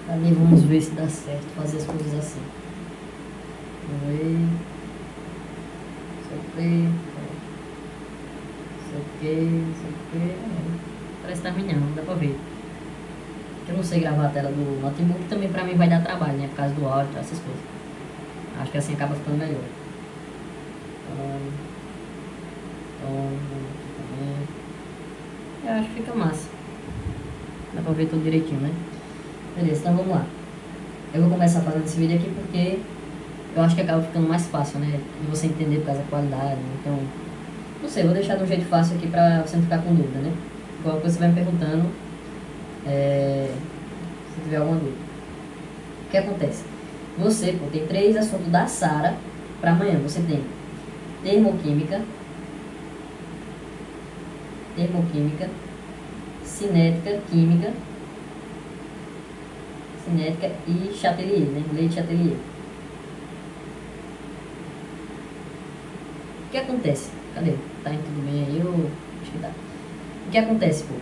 Ali vamos ver se dá certo fazer as coisas assim. Vamos ver. Isso aqui. Parece que tá ruim não dá pra ver. Eu não sei gravar a tela do notebook, também pra mim vai dar trabalho, né? Por causa do áudio, essas coisas. Acho que assim acaba ficando melhor. Eu acho que fica massa. Dá pra ver tudo direitinho, né? Beleza, então vamos lá. Eu vou começar fazendo esse vídeo aqui porque eu acho que acaba ficando mais fácil, né? De você entender por causa da qualidade. Então, não sei, vou deixar de um jeito fácil aqui pra você não ficar com dúvida, né? Qualquer coisa você vai me perguntando se tiver alguma dúvida. O que acontece? Você, pô, tem 3 assuntos da Sara pra amanhã. Você tem termoquímica, cinética, química, cinética e chatelier, né? Lei de chatelier. O que acontece? Cadê? Tá indo tudo bem aí? Eu acho que tá. O que acontece, pô?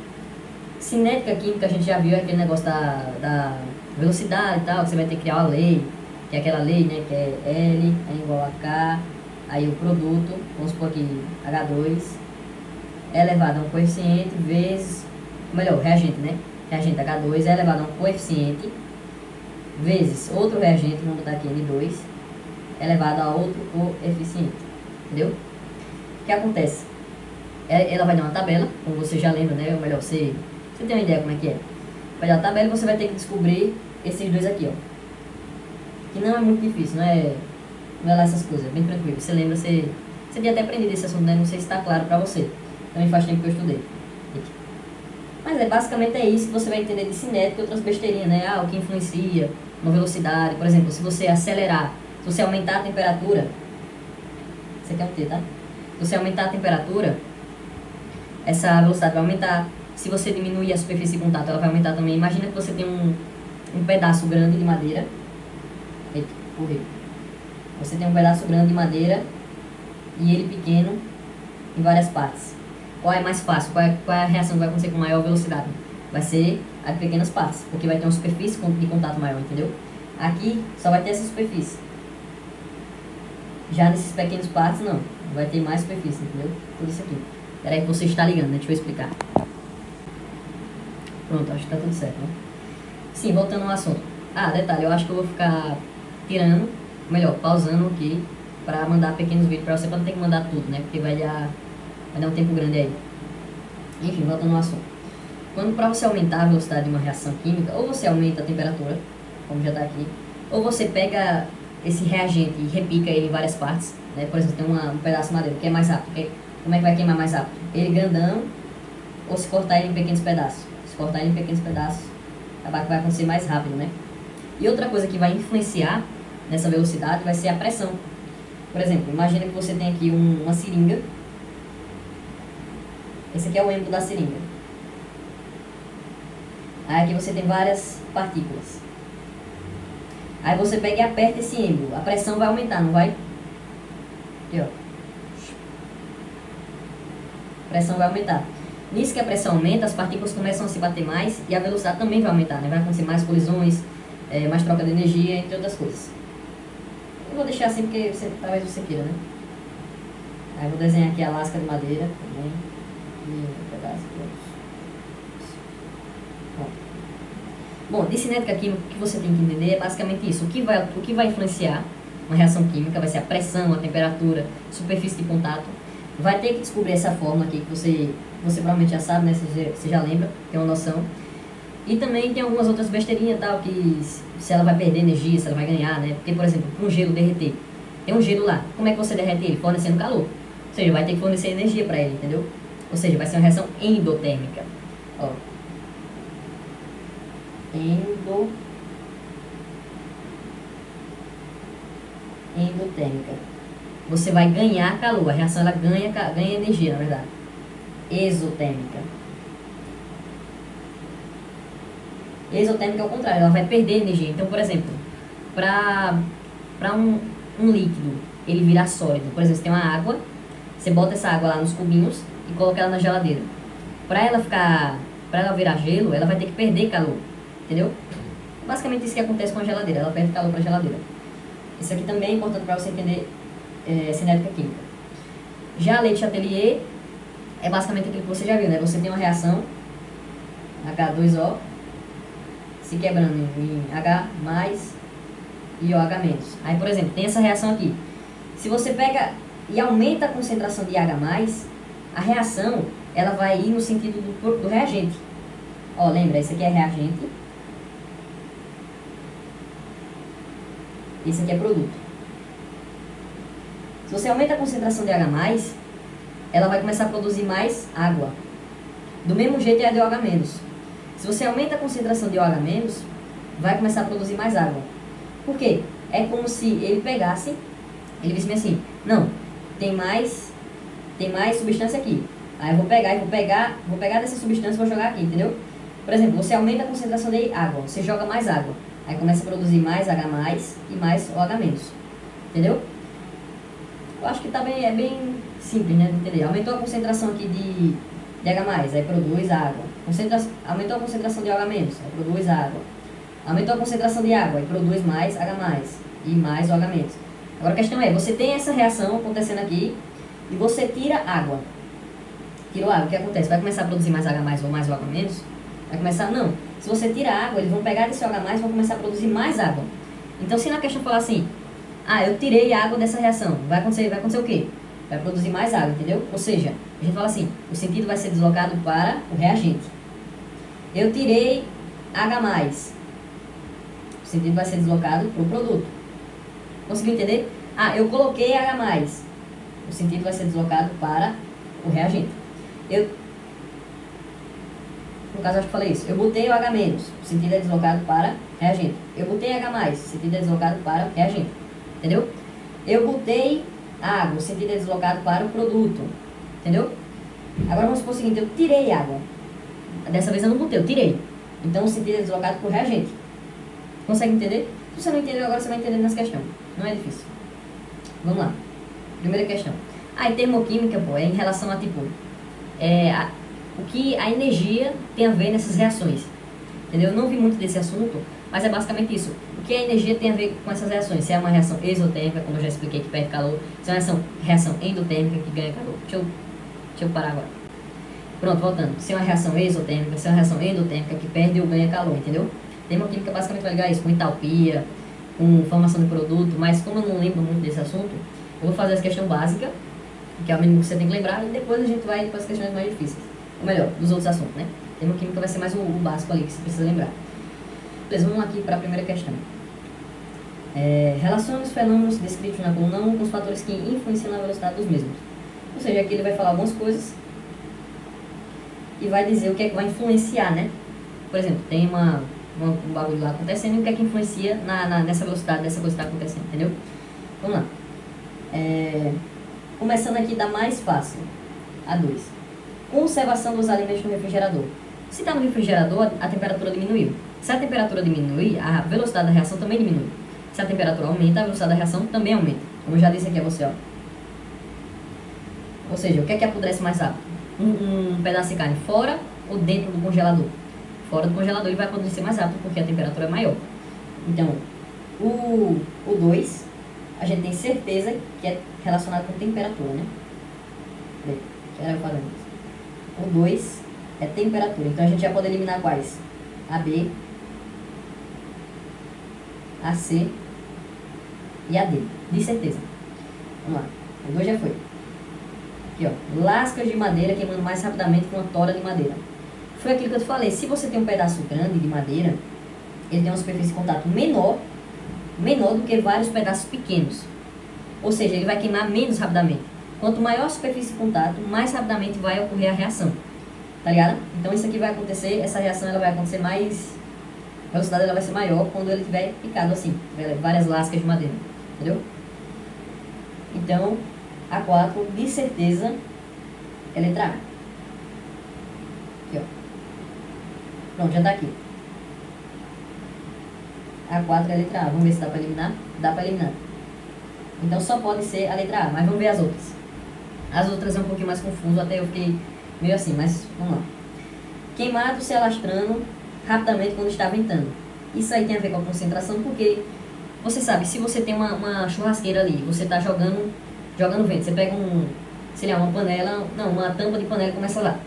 Cinética, química, a gente já viu aquele negócio da velocidade e tal, que você vai ter que criar uma lei, que é aquela lei, né? Que é L é igual a K, aí o produto, vamos supor aqui H2, é elevado a um coeficiente vezes, melhor, reagente, né? Reagente H2 é elevado a um coeficiente vezes outro reagente, vamos botar aqui N2, elevado a outro coeficiente, entendeu? O que acontece? Ela vai dar uma tabela, como você já lembra, né? Ou melhor, você tem uma ideia como é que é. Vai dar uma tabela e você vai ter que descobrir esses dois aqui, ó. Que não é muito difícil, não é lá essas coisas, é bem tranquilo. Você lembra, você tinha até aprendido esse assunto, né? Não sei se está claro pra você. Também faz tempo que eu estudei. Mas basicamente é isso que você vai entender de cinética e outras besteirinhas, né? O que influencia na velocidade. Por exemplo, se você acelerar, se você aumentar a temperatura, você quer o T, tá? Se você aumentar a temperatura, essa velocidade vai aumentar. Se você diminuir a superfície de contato, ela vai aumentar também. Imagina que você tem um pedaço grande de madeira. Eita, correu. Você tem um pedaço grande de madeira e ele pequeno em várias partes. Qual é mais fácil? Qual é a reação que vai acontecer com maior velocidade? Vai ser a de pequenas partes, porque vai ter uma superfície de contato maior, entendeu? Aqui só vai ter essa superfície. Já nesses pequenos partes, não. Vai ter mais superfície, entendeu? Tudo isso aqui. Espera aí que você está ligando, né? Deixa eu explicar. Pronto, acho que tá tudo certo, né? Sim, voltando ao assunto. Detalhe, eu acho que eu vou ficar tirando, melhor, pausando aqui, para mandar pequenos vídeos para você, para não ter que mandar tudo, né? Porque vai dar um tempo grande aí. Enfim, voltando ao assunto. Quando para você aumentar a velocidade de uma reação química, ou você aumenta a temperatura, como já está aqui, ou você pega esse reagente e repica ele em várias partes, né? Por exemplo, tem um pedaço de madeira que é mais rápido. Como é que vai queimar mais rápido? Ele grandão, ou se cortar ele em pequenos pedaços. Se cortar ele em pequenos pedaços, acabar que vai acontecer mais rápido, né? E outra coisa que vai influenciar nessa velocidade vai ser a pressão. Por exemplo, imagina que você tem aqui uma seringa. Esse aqui é o êmbolo da seringa. Aí aqui você tem várias partículas. Aí você pega e aperta esse êmbolo. A pressão vai aumentar, não vai? Aqui, ó. A pressão vai aumentar. Nisso que a pressão aumenta, as partículas começam a se bater mais e a velocidade também vai aumentar, né? Vai acontecer mais colisões, mais troca de energia, entre outras coisas. Eu vou deixar assim porque talvez você queira, né? Aí eu vou desenhar aqui a lasca de madeira também. E um pedaço aqui. Bom, de cinética química, o que você tem que entender é basicamente isso. O que vai influenciar uma reação química vai ser a pressão, a temperatura, superfície de contato. Vai ter que descobrir essa fórmula aqui que você provavelmente já sabe, né? Você já lembra, tem uma noção. E também tem algumas outras besteirinhas tal, que se ela vai perder energia, se ela vai ganhar, né? Porque, por exemplo, para um gelo derreter, tem um gelo lá. Como é que você derrete ele? Fornecendo calor. Ou seja, vai ter que fornecer energia para ele, entendeu? Ou seja, vai ser uma reação endotérmica. Ó. Endotérmica. Você vai ganhar calor. A reação ela ganha energia, na verdade. Exotérmica. Exotérmica é o contrário, ela vai perder energia. Então, por exemplo, para um líquido ele virar sólido, por exemplo, você tem uma água, você bota essa água lá nos cubinhos e coloca ela na geladeira. Para ela virar gelo, ela vai ter que perder calor, entendeu? Basicamente isso que acontece com a geladeira, ela perde calor para a geladeira. Isso aqui também é importante para você entender cinética química. Já a Leite Chatelier é basicamente aquilo que você já viu, né? Você tem uma reação H2O se quebrando em H mais e OH menos. Aí, por exemplo, tem essa reação aqui. Se você pega e aumenta a concentração de H mais, a reação ela vai ir no sentido do reagente. Ó, lembra, esse aqui é reagente. Esse aqui é produto. Se você aumenta a concentração de H+, ela vai começar a produzir mais água. Do mesmo jeito é a de OH-. Se você aumenta a concentração de OH-, vai começar a produzir mais água. Por quê? É como se ele pegasse, ele disse assim, não, tem mais substância aqui. Aí eu vou pegar dessa substância e vou jogar aqui, entendeu? Por exemplo, você aumenta a concentração de água, você joga mais água. Aí começa a produzir mais H+, e mais OH-. Entendeu? Eu acho que tá é bem simples, né, de entender. Aumentou a concentração aqui de H+, aí produz água. Aumentou a concentração de OH-, aí produz água. Aumentou a concentração de água, aí produz mais H+, e mais OH-. Agora a questão é, você tem essa reação acontecendo aqui, e você tira água. Tirou água, o que acontece? Vai começar a produzir mais H+, ou mais OH-? Vai começar, não. Se você tira água, eles vão pegar desse OH+, e vão começar a produzir mais água. Então, se na questão falar assim, eu tirei água dessa reação, vai acontecer o quê? Vai produzir mais água, entendeu? Ou seja, a gente fala assim, o sentido vai ser deslocado para o reagente. Eu tirei H+, o sentido vai ser deslocado para o produto. Conseguiu entender? Eu coloquei H+, o sentido vai ser deslocado para o reagente. No caso, acho que falei isso. Eu botei o H-, o sentido é deslocado para reagente. Eu botei H+, o sentido é deslocado para reagente. Entendeu? Eu botei água, o sentido é deslocado para o produto. Entendeu? Agora vamos supor o seguinte, eu tirei água. Dessa vez eu não botei, eu tirei. Então o sentido é deslocado para o reagente. Consegue entender? Se você não entendeu agora, você vai entender nessa questão. Não é difícil. Vamos lá. Primeira questão. Em termoquímica, é em relação a tipo... o que a energia tem a ver nessas reações. Entendeu? Eu não vi muito desse assunto, mas é basicamente isso. O que a energia tem a ver com essas reações? Se é uma reação exotérmica, como eu já expliquei, que perde calor. Se é uma reação endotérmica, que ganha calor. Deixa eu parar agora. Pronto, voltando. Se é uma reação exotérmica, se é uma reação endotérmica, que perde ou ganha calor, entendeu? Termoquímica basicamente vai ligar isso com entalpia, com formação de produto, mas como eu não lembro muito desse assunto, eu vou fazer essa questão básica, que é o mínimo que você tem que lembrar, e depois a gente vai para as questões mais difíceis. Ou melhor, dos outros assuntos, né? Termoquímica vai ser mais o básico ali que você precisa lembrar. Beleza, vamos aqui para a primeira questão. Relacione os fenômenos descritos na coluna 1 com os fatores que influenciam na velocidade dos mesmos. Ou seja, aqui ele vai falar algumas coisas e vai dizer o que é que vai influenciar, né? Por exemplo, tem um bagulho lá acontecendo e o que é que influencia nessa velocidade dessa coisa que está acontecendo, entendeu? Vamos lá. Começando aqui da mais fácil, a 2. Conservação dos alimentos no refrigerador. Se está no refrigerador, a temperatura diminuiu. Se a temperatura diminuir, a velocidade da reação também diminui. Se a temperatura aumenta, a velocidade da reação também aumenta. Como eu já disse aqui a você, ó. Ou seja, o que é que apodrece mais rápido? Um pedaço de carne fora ou dentro do congelador? Fora do congelador ele vai apodrecer mais rápido porque a temperatura é maior. Então, o 2, a gente tem certeza que é relacionado com temperatura, né? Que era eu falando isso. O 2 é temperatura. Então a gente já pode eliminar quais? AB, AC e AD. De certeza. Vamos lá. O 2 já foi. Aqui, ó. Lascas de madeira queimando mais rapidamente que uma tora de madeira. Foi aquilo que eu te falei. Se você tem um pedaço grande de madeira, ele tem uma superfície de contato menor do que vários pedaços pequenos. Ou seja, ele vai queimar menos rapidamente. Quanto maior a superfície de contato, mais rapidamente vai ocorrer a reação. Tá ligado? Então isso aqui vai acontecer, essa reação ela vai acontecer mais... A velocidade ela vai ser maior quando ele tiver picado assim. Tiver várias lascas de madeira. Entendeu? Então, a 4, de certeza, é letra A. Aqui, ó. Pronto, já tá aqui. A 4 é a letra A. Vamos ver se dá pra eliminar. Dá pra eliminar. Então só pode ser a letra A, mas vamos ver as outras. As outras é um pouquinho mais confuso, até eu fiquei meio assim, mas vamos lá. Queimado se alastrando rapidamente quando está ventando. Isso aí tem a ver com a concentração, porque você sabe, se você tem uma churrasqueira ali, você está jogando vento, você pega sei lá, uma panela, não, uma tampa de panela e começa lá.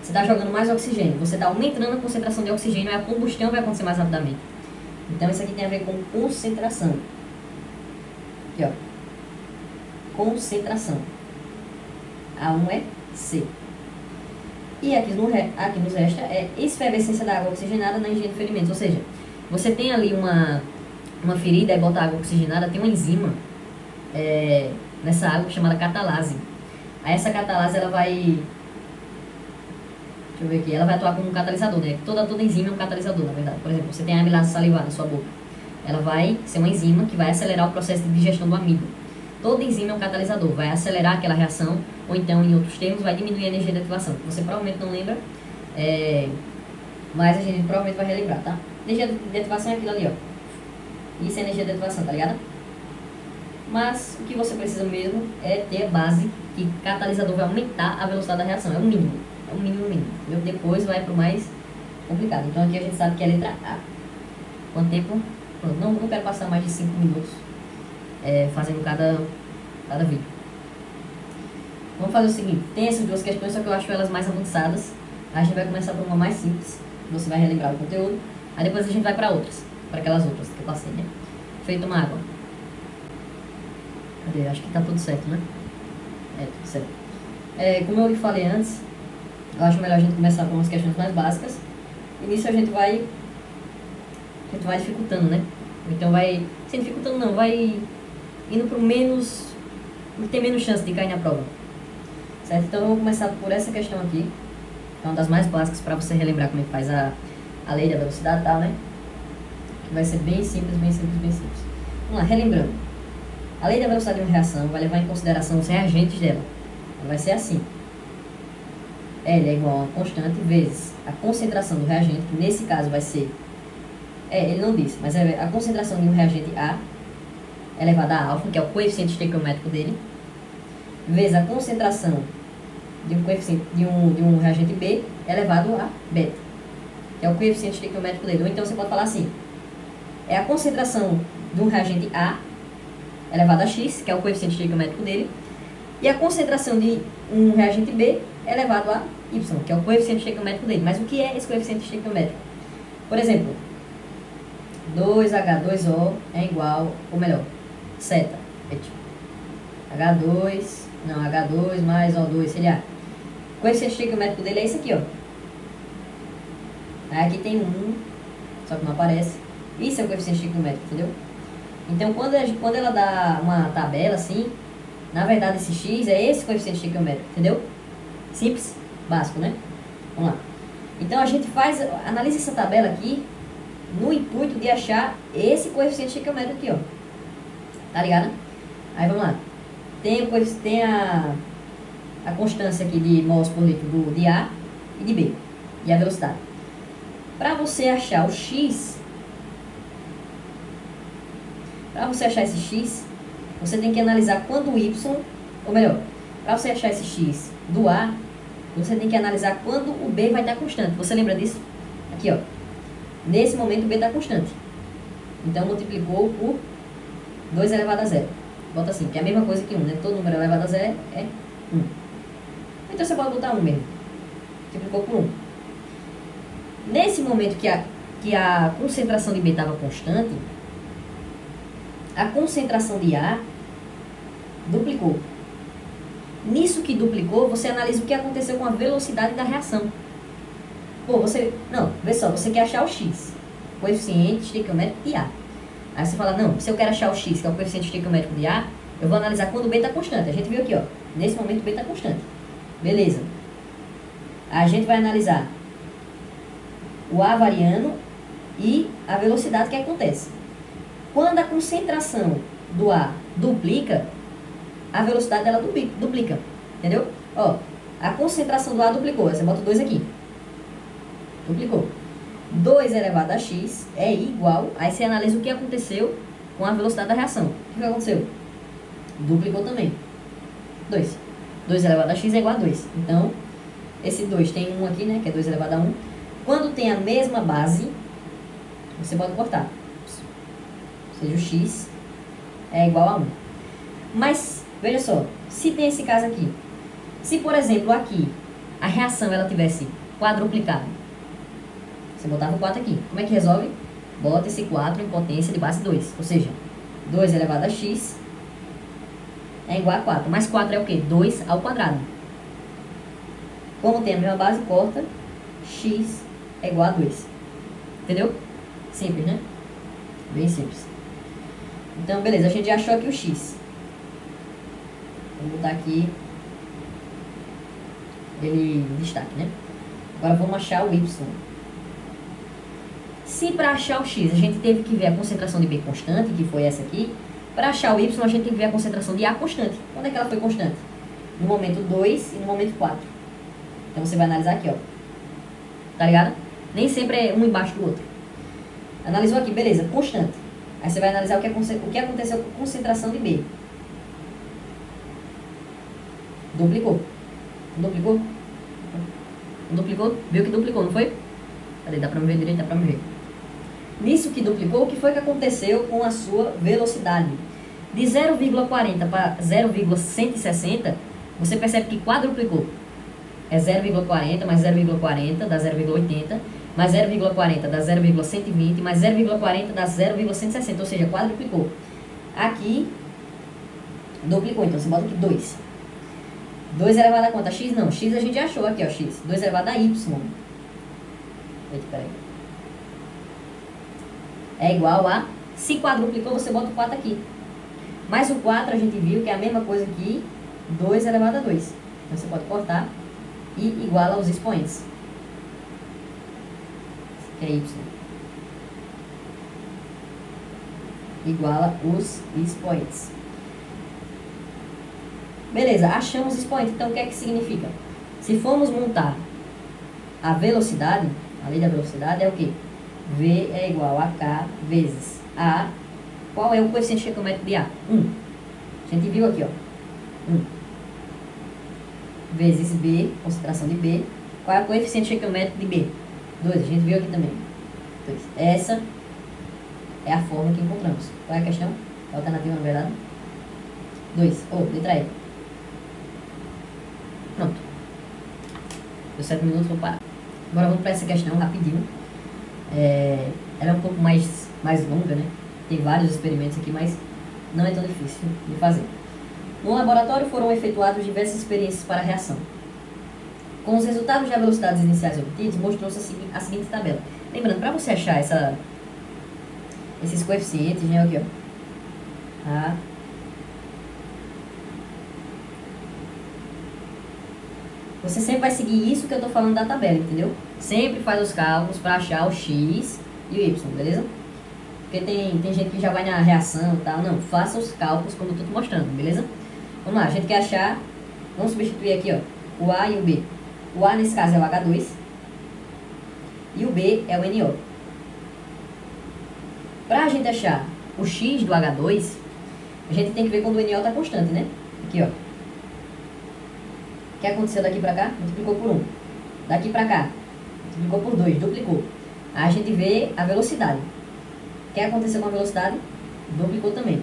Você está jogando mais oxigênio, você está aumentando a concentração de oxigênio, a combustão vai acontecer mais rapidamente. Então isso aqui tem a ver com concentração. Aqui, ó. Concentração. A1 é C. E aqui nos resta é efervescência da água oxigenada na higiene de ferimentos. Ou seja, você tem ali uma ferida e bota água oxigenada, tem uma enzima nessa água chamada catalase. Aí essa catalase ela vai... Deixa eu ver aqui. Ela vai atuar como um catalisador, né? Toda enzima é um catalisador, na verdade. Por exemplo, você tem a amilase salivar na sua boca. Ela vai ser uma enzima que vai acelerar o processo de digestão do amido. Toda enzima é um catalisador, vai acelerar aquela reação, ou então, em outros termos, vai diminuir a energia de ativação. Você provavelmente não lembra, mas a gente provavelmente vai relembrar, tá? Energia de ativação é aquilo ali, ó. Isso é energia de ativação, tá ligado? Mas o que você precisa mesmo é ter a base que catalisador vai aumentar a velocidade da reação. É o mínimo. É o mínimo. Entendeu? Depois vai pro mais complicado. Então aqui a gente sabe que é a letra A. Quanto tempo? Pronto, não quero passar mais de 5 minutos fazendo cada vídeo. Vamos fazer o seguinte, tem essas duas questões, só que eu acho elas mais avançadas. A gente vai começar por uma mais simples, você vai relembrar o conteúdo, aí depois a gente vai para outras, para aquelas outras que eu passei, né? Feito uma água. Cadê? Acho que tá tudo certo, né? Tudo certo. Como eu lhe falei antes, eu acho melhor a gente começar com umas questões mais básicas, e nisso a gente vai dificultando, né? Então vai, sem dificultando não, vai indo pro menos, tem menos chance de cair na prova. Certo? Então eu vou começar por essa questão aqui, que é uma das mais básicas para você relembrar como é que faz a lei da velocidade e tal, né? Que vai ser bem simples. Vamos lá, relembrando. A lei da velocidade de uma reação vai levar em consideração os reagentes dela. Ela vai ser assim. L é igual a uma constante vezes a concentração do reagente, que nesse caso vai ser... ele não disse, mas a concentração de um reagente A elevado a alfa, que é o coeficiente estequiométrico dele, vezes a concentração de um coeficiente de um reagente B elevado a beta, que é o coeficiente estequiométrico dele. Ou então você pode falar assim, é a concentração de um reagente A elevado a X, que é o coeficiente estequiométrico dele, e a concentração de um reagente B elevado a Y, que é o coeficiente estequiométrico dele. Mas o que é esse coeficiente estequiométrico? Por exemplo, 2H2O é igual, ou melhor, zeta, H2 mais O2 seria... O coeficiente estequiométrico dele é esse aqui, ó. Aí aqui tem só que não aparece. Isso é o coeficiente estequiométrico, entendeu? Então, quando ela dá uma tabela assim, na verdade esse X é esse coeficiente estequiométrico, entendeu? Simples, básico, né? Vamos lá. Então a gente analisa essa tabela aqui no intuito de achar esse coeficiente estequiométrico aqui, ó. Tá ligado? Aí vamos lá. Tem a constância aqui de mols por litro de A e de B. E a velocidade. Para você achar o X, para você achar esse X, você tem que analisar quando o Y, ou melhor, para você achar esse X do A, você tem que analisar quando o B vai estar constante. Você lembra disso? Aqui, ó. Nesse momento o B está constante. Então multiplicou por 2 elevado a 0. Bota assim, que é a mesma coisa que 1, né? Todo número elevado a 0 é 1. Então você pode botar 1 mesmo. Multiplicou por 1. Nesse momento que a concentração de B estava constante, a concentração de A duplicou. Nisso que duplicou, você analisa o que aconteceu com a velocidade da reação. Vê só, você quer achar o X, coeficiente estequiométrico de A. Aí você fala, não, se eu quero achar o X, que é o coeficiente estequiométrico de A, eu vou analisar quando o B está constante. A gente viu aqui, ó, nesse momento o B está constante. Beleza. A gente vai analisar o A variando e a velocidade que acontece. Quando a concentração do A duplica, a velocidade dela duplica. Entendeu? Ó, a concentração do A duplicou. Você bota 2 aqui. Duplicou. 2 elevado a x é igual... Aí você analisa o que aconteceu com a velocidade da reação. O que aconteceu? Duplicou também. 2. 2 elevado a x é igual a 2. Então, esse 2 tem 1 aqui, né? Que é 2 elevado a 1. Quando tem a mesma base, você pode cortar. Ou seja, o x é igual a 1. Mas, veja só, se tem esse caso aqui, se, por exemplo, aqui, a reação ela tivesse quadruplicado, você botava o 4 aqui. Como é que resolve? Bota esse 4 em potência de base 2. Ou seja, 2 elevado a x é igual a 4. Mas 4 é o quê? 2 ao quadrado. Como tem a mesma base, corta, x é igual a 2. Entendeu? Simples, né? Bem simples. Então, beleza, a gente já achou aqui o x. Vou botar aqui ele em destaque, né? Agora vamos achar o y. Se para achar o x a gente teve que ver a concentração de B constante, que foi essa aqui, para achar o y a gente tem que ver a concentração de A constante. Quando é que ela foi constante? No momento 2 e no momento 4. Então você vai analisar aqui, ó. Tá ligado? Nem sempre é um embaixo do outro. Analisou aqui, beleza, constante. Aí você vai analisar o que aconteceu com a concentração de B. Duplicou. Duplicou? Duplicou? Viu que duplicou, não foi? Cadê? Dá pra me ver direito? Dá pra me ver. Nisso que duplicou, o que foi que aconteceu com a sua velocidade? De 0,40 para 0,160, você percebe que quadruplicou. É 0,40 mais 0,40 dá 0,80, mais 0,40 dá 0,120, mais 0,40 dá 0,160, ou seja, quadruplicou. Aqui, duplicou, então você bota aqui 2. 2 elevado a quanto? A x? Não, x a gente já achou aqui, ó, x. 2 elevado a y. Eita, peraí. É igual a... Se quadruplicou, você bota o 4 aqui. Mas o 4 a gente viu que é a mesma coisa que 2 elevado a 2. Então você pode cortar e iguala os expoentes. Que é y. Iguala os expoentes. Beleza, achamos expoente. Então o que é que significa? Se formos montar a velocidade, a lei da velocidade é o quê? V é igual a K vezes A. Qual é o coeficiente estequiométrico de A? 1. A gente viu aqui, ó. 1. Vezes B, concentração de B. Qual é o coeficiente estequiométrico de B? 2. A gente viu aqui também. 2. Essa é a forma que encontramos. Qual é a questão? A alternativa, na verdade? 2. Letra E. Pronto. Deu 7 minutos, vou parar. Agora vamos para essa questão rapidinho. Ela é um pouco mais longa, né? Tem vários experimentos aqui, mas não é tão difícil de fazer. No laboratório foram efetuadas diversas experiências para a reação. Com os resultados das velocidades iniciais obtidos, mostrou-se a seguinte tabela. Lembrando, para você achar esses coeficientes, né? Aqui, ó. Você sempre vai seguir isso que eu estou falando da tabela, entendeu? Sempre faz os cálculos para achar o x e o y, beleza? Porque tem gente que já vai na reação e tal. Não, faça os cálculos como eu estou te mostrando, beleza? Vamos lá, a gente quer achar... Vamos substituir aqui, ó, o A e o B. O A, nesse caso, é o H2. E o B é o NO. Para a gente achar o x do H2, a gente tem que ver quando o NO está constante, né? Aqui, ó. O que aconteceu daqui para cá? Multiplicou por 1. Daqui para cá, multiplicou por 2, duplicou. Aí a gente vê a velocidade. O que aconteceu com a velocidade? Duplicou também.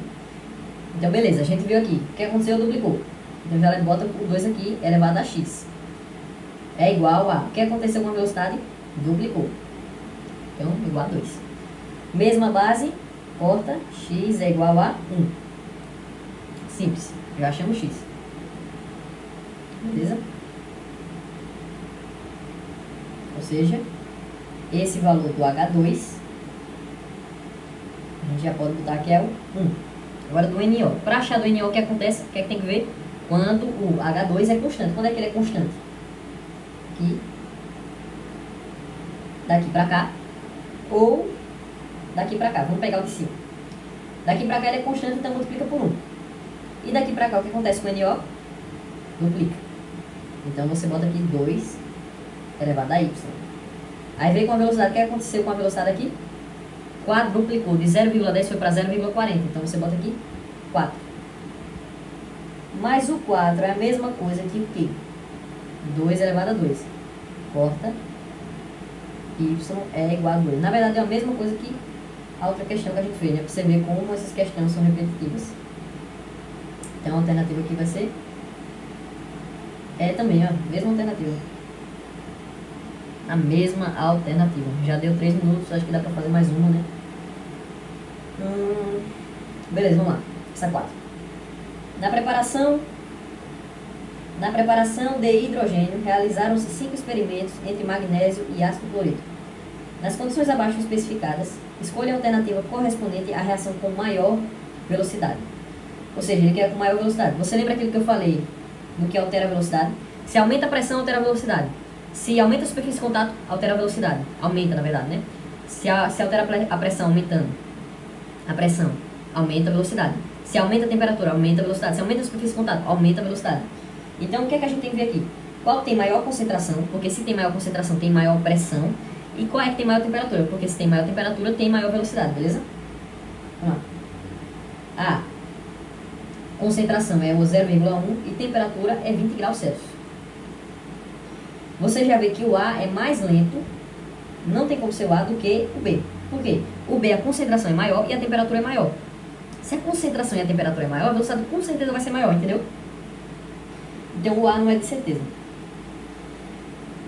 Então, beleza, a gente viu aqui. O que aconteceu? Duplicou. Então, já bota o 2 aqui, elevado a x. É igual a... O que aconteceu com a velocidade? Duplicou. Então, igual a 2. Mesma base, corta, x é igual a 1. Simples. Já achamos x. Beleza? Ou seja, esse valor do H2, a gente já pode botar que é o 1. Agora do NO. Para achar do NO, o que acontece? O que é que tem que ver? Quando o H2 é constante. Quando é que ele é constante? Aqui. Daqui para cá. Ou daqui para cá. Vamos pegar o de cima. Daqui para cá ele é constante, então multiplica por 1. E daqui para cá, o que acontece com o NO? Duplica. Então você bota aqui 2 elevado a y. Aí vem com a velocidade. O que aconteceu com a velocidade aqui? Quadruplicou. De 0,10 foi para 0,40. Então você bota aqui 4. Mas o 4 é a mesma coisa que o quê? 2 elevado a 2. Corta. y é igual a 2. Na verdade, é a mesma coisa que a outra questão que a gente fez, né? Pra você ver como essas questões são repetitivas. Então, a alternativa aqui vai ser... também, ó, mesma alternativa. A mesma alternativa. Já deu 3 minutos, acho que dá pra fazer mais uma, né? Beleza, vamos lá. Essa 4. Na preparação de hidrogênio, realizaram-se 5 experimentos entre magnésio e ácido clorídrico. Nas condições abaixo especificadas, escolha a alternativa correspondente à reação com maior velocidade. Ou seja, ele quer com maior velocidade. Você lembra aquilo que eu falei do que altera a velocidade? Se aumenta a pressão, altera a velocidade. Se aumenta a superfície de contato, altera a velocidade. Aumenta, na verdade, né? Se altera a pressão, aumentando a pressão, aumenta a velocidade. Se aumenta a temperatura, aumenta a velocidade. Se aumenta a superfície de contato, aumenta a velocidade. Então, o que é que a gente tem que ver aqui? Qual tem maior concentração? Porque se tem maior concentração, tem maior pressão. E qual é que tem maior temperatura? Porque se tem maior temperatura, tem maior velocidade, beleza? Vamos lá. A concentração é o 0,1 e temperatura é 20 graus Celsius. Você já vê que o A é mais lento, não tem como ser o A do que o B. Por quê? O B, a concentração é maior e a temperatura é maior. Se a concentração e a temperatura é maior, a velocidade com certeza vai ser maior, entendeu? Então o A não é de certeza.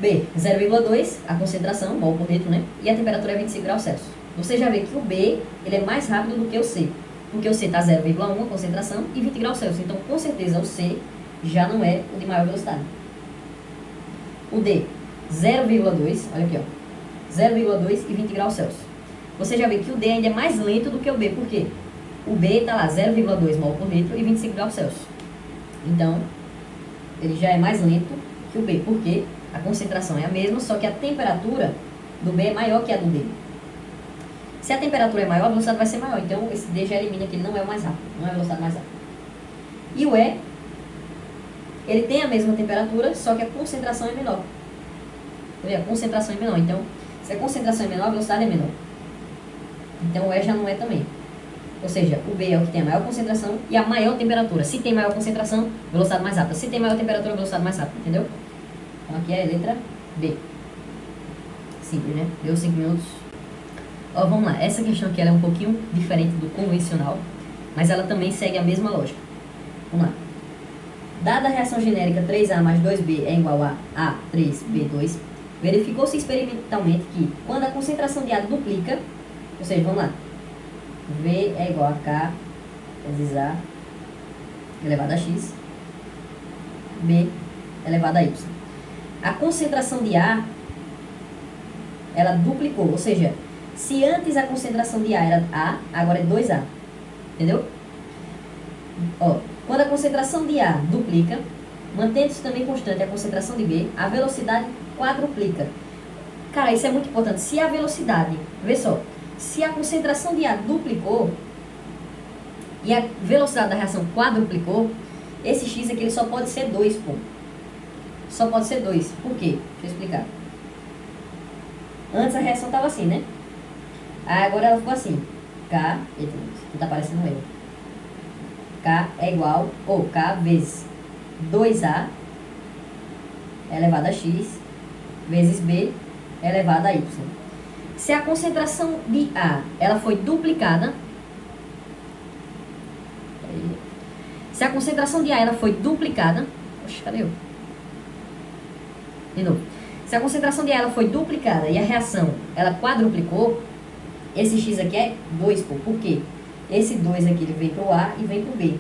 B, 0,2, a concentração, mol por litro, né? E a temperatura é 25 graus Celsius. Você já vê que o B, ele é mais rápido do que o C. Porque o C está 0,1, a concentração, e 20 graus Celsius. Então, com certeza, o C já não é o de maior velocidade. O D, 0,2, olha aqui, ó. 0,2 e 20 graus Celsius. Você já vê que o D ainda é mais lento do que o B. Por quê? O B está lá, 0,2 mol por litro e 25 graus Celsius. Então, ele já é mais lento que o B. Por quê? A concentração é a mesma, só que a temperatura do B é maior que a do D. Se a temperatura é maior, a velocidade vai ser maior. Então, esse D já elimina que ele não é o mais rápido. Não é a velocidade mais rápida. E o E, ele tem a mesma temperatura, só que a concentração é menor. A concentração é menor. Então, se a concentração é menor, a velocidade é menor. Então, o E já não é também. Ou seja, o B é o que tem a maior concentração e a maior temperatura. Se tem maior concentração, velocidade mais rápida. Se tem maior temperatura, velocidade mais rápida. Entendeu? Então, aqui é a letra B. Simples, né? Deu 5 minutos. Ó, vamos lá. Essa questão aqui ela é um pouquinho diferente do convencional, mas ela também segue a mesma lógica. Vamos lá. Dada a reação genérica 3A mais 2B é igual a A3B2, verificou-se experimentalmente que, quando a concentração de A duplica, ou seja, vamos lá, V é igual a K vezes A elevado a X, B elevado a Y. A concentração de A, ela duplicou, ou seja, se antes a concentração de A era A, agora é 2A. Entendeu? Ó, quando a concentração de A duplica, mantendo-se também constante a concentração de B, a velocidade quadruplica. Cara, isso é muito importante. Se a velocidade, vê só, se a concentração de A duplicou e a velocidade da reação quadruplicou, esse X aqui ele só pode ser 2, pô. Só pode ser 2. Por quê? Deixa eu explicar. Antes a reação estava assim, né? Aí agora ela ficou assim. K, eita, não tá aparecendo ele. K é igual, ou K vezes 2A elevado a X vezes B elevado a Y. Se a concentração de A ela foi duplicada, se a concentração de A ela foi duplicada, oxe, cadê eu? De novo. Se a concentração de A ela foi duplicada e a reação ela quadruplicou, esse X aqui é 2, pô. Por quê? Esse 2 aqui ele vem para o A e vem para o B.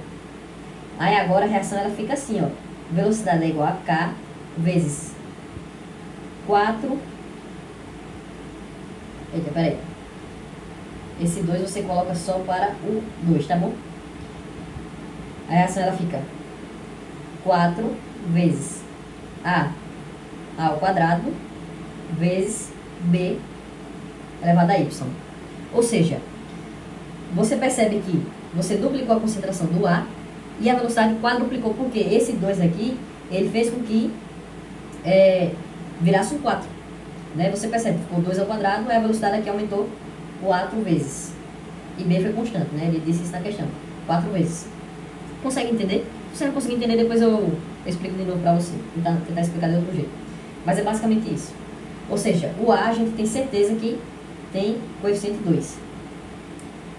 Aí agora a reação ela fica assim, ó. Velocidade é igual a K vezes 4. Eita, peraí. Esse 2 você coloca só para o 2, tá bom? A reação ela fica 4 vezes A ao quadrado vezes B elevado a Y. Ou seja, você percebe que você duplicou a concentração do A e a velocidade quadruplicou, porque esse 2 aqui, ele fez com que virasse um 4. Né? Você percebe que ficou 2 ao quadrado, e a velocidade aqui aumentou 4 vezes. E B foi constante, né? Ele disse isso na questão. 4 vezes. Consegue entender? Se você não conseguir entender, depois eu explico de novo pra você. Tentar explicar de outro jeito. Mas é basicamente isso. Ou seja, o A a gente tem certeza que tem coeficiente 2.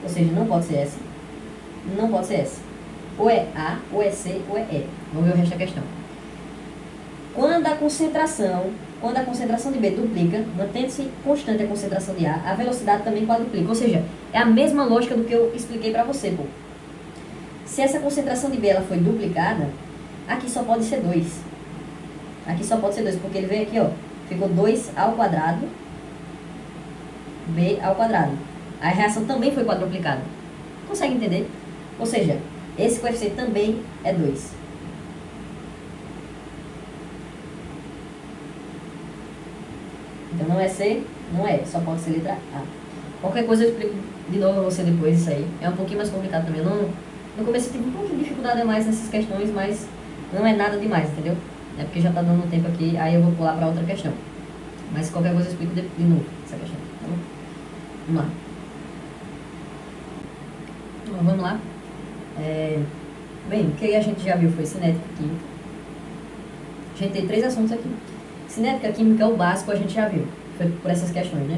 Ou seja, não pode ser S. Não pode ser S. Ou é A, ou é C, ou é E. Vamos ver o resto da questão. Quando a concentração de B duplica, mantendo-se constante a concentração de A velocidade também quadruplica. Ou seja, é a mesma lógica do que eu expliquei para você, pô. Se essa concentração de B ela foi duplicada, aqui só pode ser 2. Aqui só pode ser 2, porque ele veio aqui, ó. Ficou 2 ao quadrado, B ao quadrado. A reação também foi quadruplicada. Consegue entender? Ou seja, esse coeficiente também é 2. Então não é C, não é, só pode ser letra A. Qualquer coisa eu explico de novo a você depois isso aí. É um pouquinho mais complicado também. No começo eu tive um pouquinho de dificuldade a mais nessas questões, mas não é nada demais, entendeu? É porque já está dando tempo aqui, aí eu vou pular para outra questão. Mas qualquer coisa eu explico de novo essa questão, tá bom? Vamos lá. Então, vamos lá. Bem, o que a gente já viu foi cinética e química. A gente tem 3 assuntos aqui. Cinética e química é o básico, a gente já viu. Foi por essas questões, né?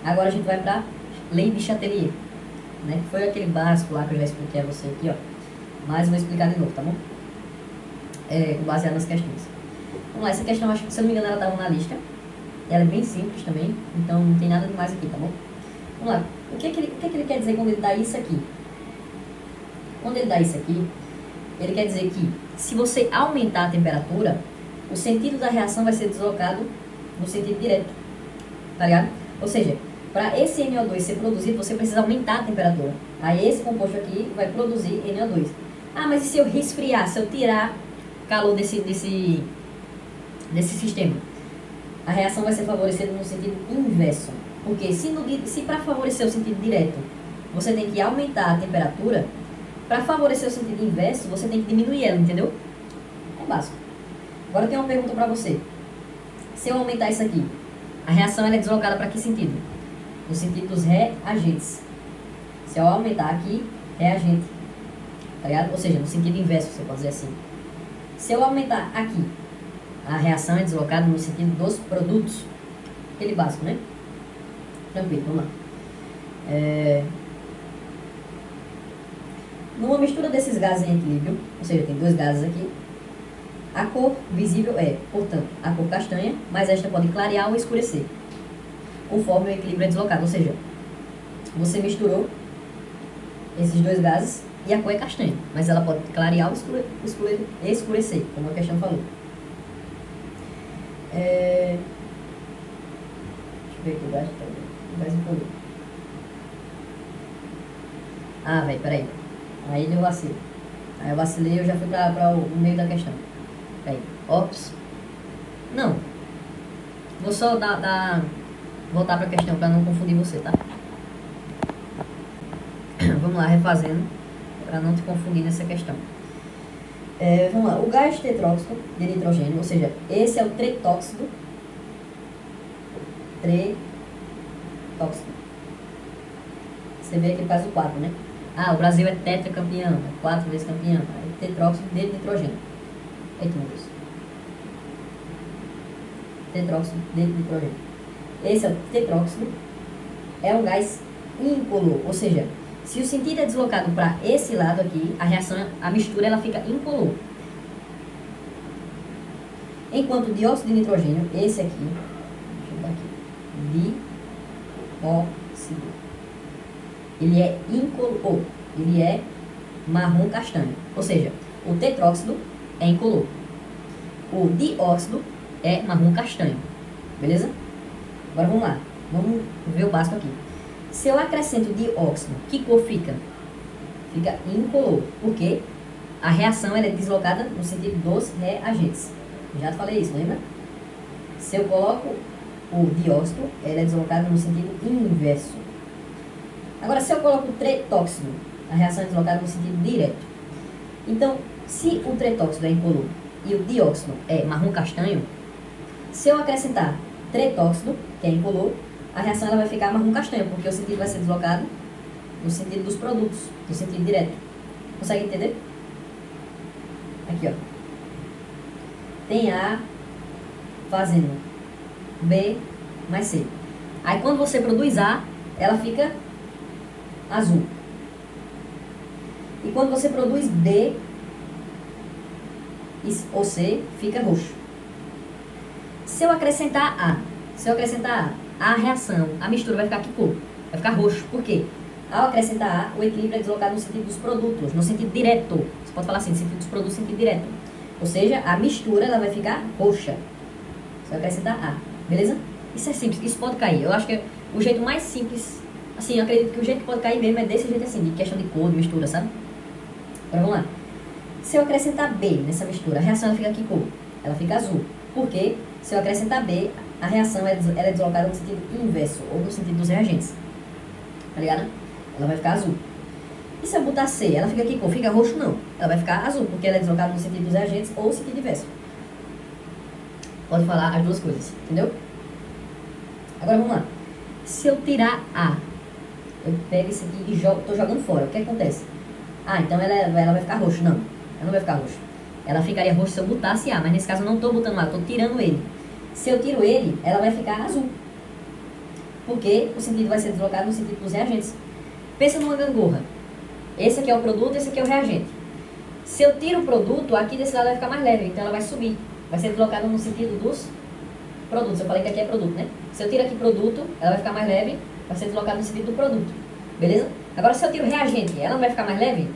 Agora a gente vai para lei de Chatelier, né? Que foi aquele básico lá que eu já expliquei a você aqui, ó. Mas vou explicar de novo, tá bom? Baseado nas questões. Vamos lá, essa questão, acho que, se eu não me engano, ela estava na lista. Ela é bem simples também, então não tem nada demais aqui, tá bom? Vamos lá. O que ele quer dizer quando ele dá isso aqui? Quando ele dá isso aqui, ele quer dizer que se você aumentar a temperatura, o sentido da reação vai ser deslocado no sentido direto, tá ligado? Ou seja, para esse NO2 ser produzido, você precisa aumentar a temperatura. Aí esse composto aqui vai produzir NO2. Ah, mas e se eu resfriar, se eu tirar calor desse sistema? A reação vai ser favorecida no sentido inverso. Porque se para favorecer o sentido direto, você tem que aumentar a temperatura, para favorecer o sentido inverso, você tem que diminuir ela, entendeu? É básico. Agora eu tenho uma pergunta para você. Se eu aumentar isso aqui, a reação ela é deslocada para que sentido? No sentido dos reagentes. Se eu aumentar aqui, reagente. Tá ligado? Ou seja, no sentido inverso, você pode dizer assim. Se eu aumentar aqui, a reação é deslocada no sentido dos produtos. Aquele básico, né? Tranquilo, vamos lá. Numa mistura desses gases em equilíbrio, ou seja, tem 2 gases aqui, a cor visível é, portanto, a cor castanha, mas esta pode clarear ou escurecer, conforme o equilíbrio é deslocado. Ou seja, você misturou esses 2 gases e a cor é castanha, mas ela pode clarear ou escurecer, como a questão falou. Deixa eu ver aqui o gás empolou. Ah, velho, peraí. Aí deu vacilo. Aí eu vacilei e eu já fui para o meio da questão. Peraí. Ops. Não. Vou só voltar para a questão para não confundir você, tá? Vamos lá, refazendo. Para não te confundir nessa questão. Vamos lá. O gás tetróxido de nitrogênio, ou seja, esse é o tretóxido. Você vê que ele faz o 4, né? Ah, o Brasil é tetracampeão, 4 vezes campeão. Aí, tetróxido de nitrogênio. Eita, meu Deus. Tetróxido de nitrogênio. Esse é o tetróxido. É um gás incolor, ou seja, se o sentido é deslocado para esse lado aqui, a reação, a mistura, ela fica incolor. Enquanto o dióxido de nitrogênio, esse aqui, deixa eu botar aqui, dióxido, ele é incolor, ele é marrom castanho. Ou seja, o tetróxido é incolor, o dióxido é marrom castanho. Beleza? Agora vamos lá, vamos ver o básico aqui. Se eu acrescento dióxido, que cor fica? Fica incolor, porque a reação ela é deslocada no sentido dos reagentes. Já te falei isso, lembra? Se eu coloco o dióxido, ela é deslocada no sentido inverso. Agora, se eu coloco o tretóxido, a reação é deslocada no sentido direto. Então, se o tretóxido é incolor e o dióxido é marrom castanho, se eu acrescentar tretóxido, que é incolor, a reação ela vai ficar marrom castanho, porque o sentido vai ser deslocado no sentido dos produtos, no sentido direto. Consegue entender? Aqui, ó. Tem A, fazendo B mais C. Aí quando você produz A, ela fica azul. E quando você produz B ou C, fica roxo. Se eu acrescentar A reação, a mistura vai ficar que cor? Vai ficar roxo. Por quê? Ao acrescentar A, o equilíbrio é deslocado no sentido dos produtos, no sentido direto. Você pode falar assim, no sentido dos produtos, no sentido direto. Ou seja, a mistura ela vai ficar roxa. Se eu acrescentar A, beleza? Isso é simples, isso pode cair. Eu acho que o jeito mais simples, assim, eu acredito que o jeito que pode cair mesmo é desse jeito assim, de questão de cor, de mistura, sabe? Agora vamos lá. Se eu acrescentar B nessa mistura, a reação ela fica que cor? Ela fica azul. Por quê? Se eu acrescentar B, a reação ela é deslocada no sentido inverso, ou no sentido dos reagentes. Tá ligado? Ela vai ficar azul. E se eu botar C, ela fica que cor? Fica roxo? Não. Ela vai ficar azul, porque ela é deslocada no sentido dos reagentes ou no sentido inverso. Pode falar as duas coisas, entendeu? Agora vamos lá. Se eu tirar A, eu pego isso aqui e jogo, tô jogando fora. O que acontece? Ah, então ela vai ficar roxo. Não, ela não vai ficar roxo. Ela ficaria roxo se eu botasse A, mas nesse caso eu não estou botando A, eu estou tirando ele. Se eu tiro ele, ela vai ficar azul. Porque o sentido vai ser deslocado no sentido dos reagentes. Pensa numa gangorra. Esse aqui é o produto, esse aqui é o reagente. Se eu tiro o produto, aqui desse lado vai ficar mais leve, então ela vai subir. Vai ser deslocada no sentido dos produtos. Eu falei que aqui é produto, né? Se eu tiro aqui produto, ela vai ficar mais leve, vai ser deslocada no sentido do produto. Beleza? Agora se eu tiro reagente, ela não vai ficar mais leve?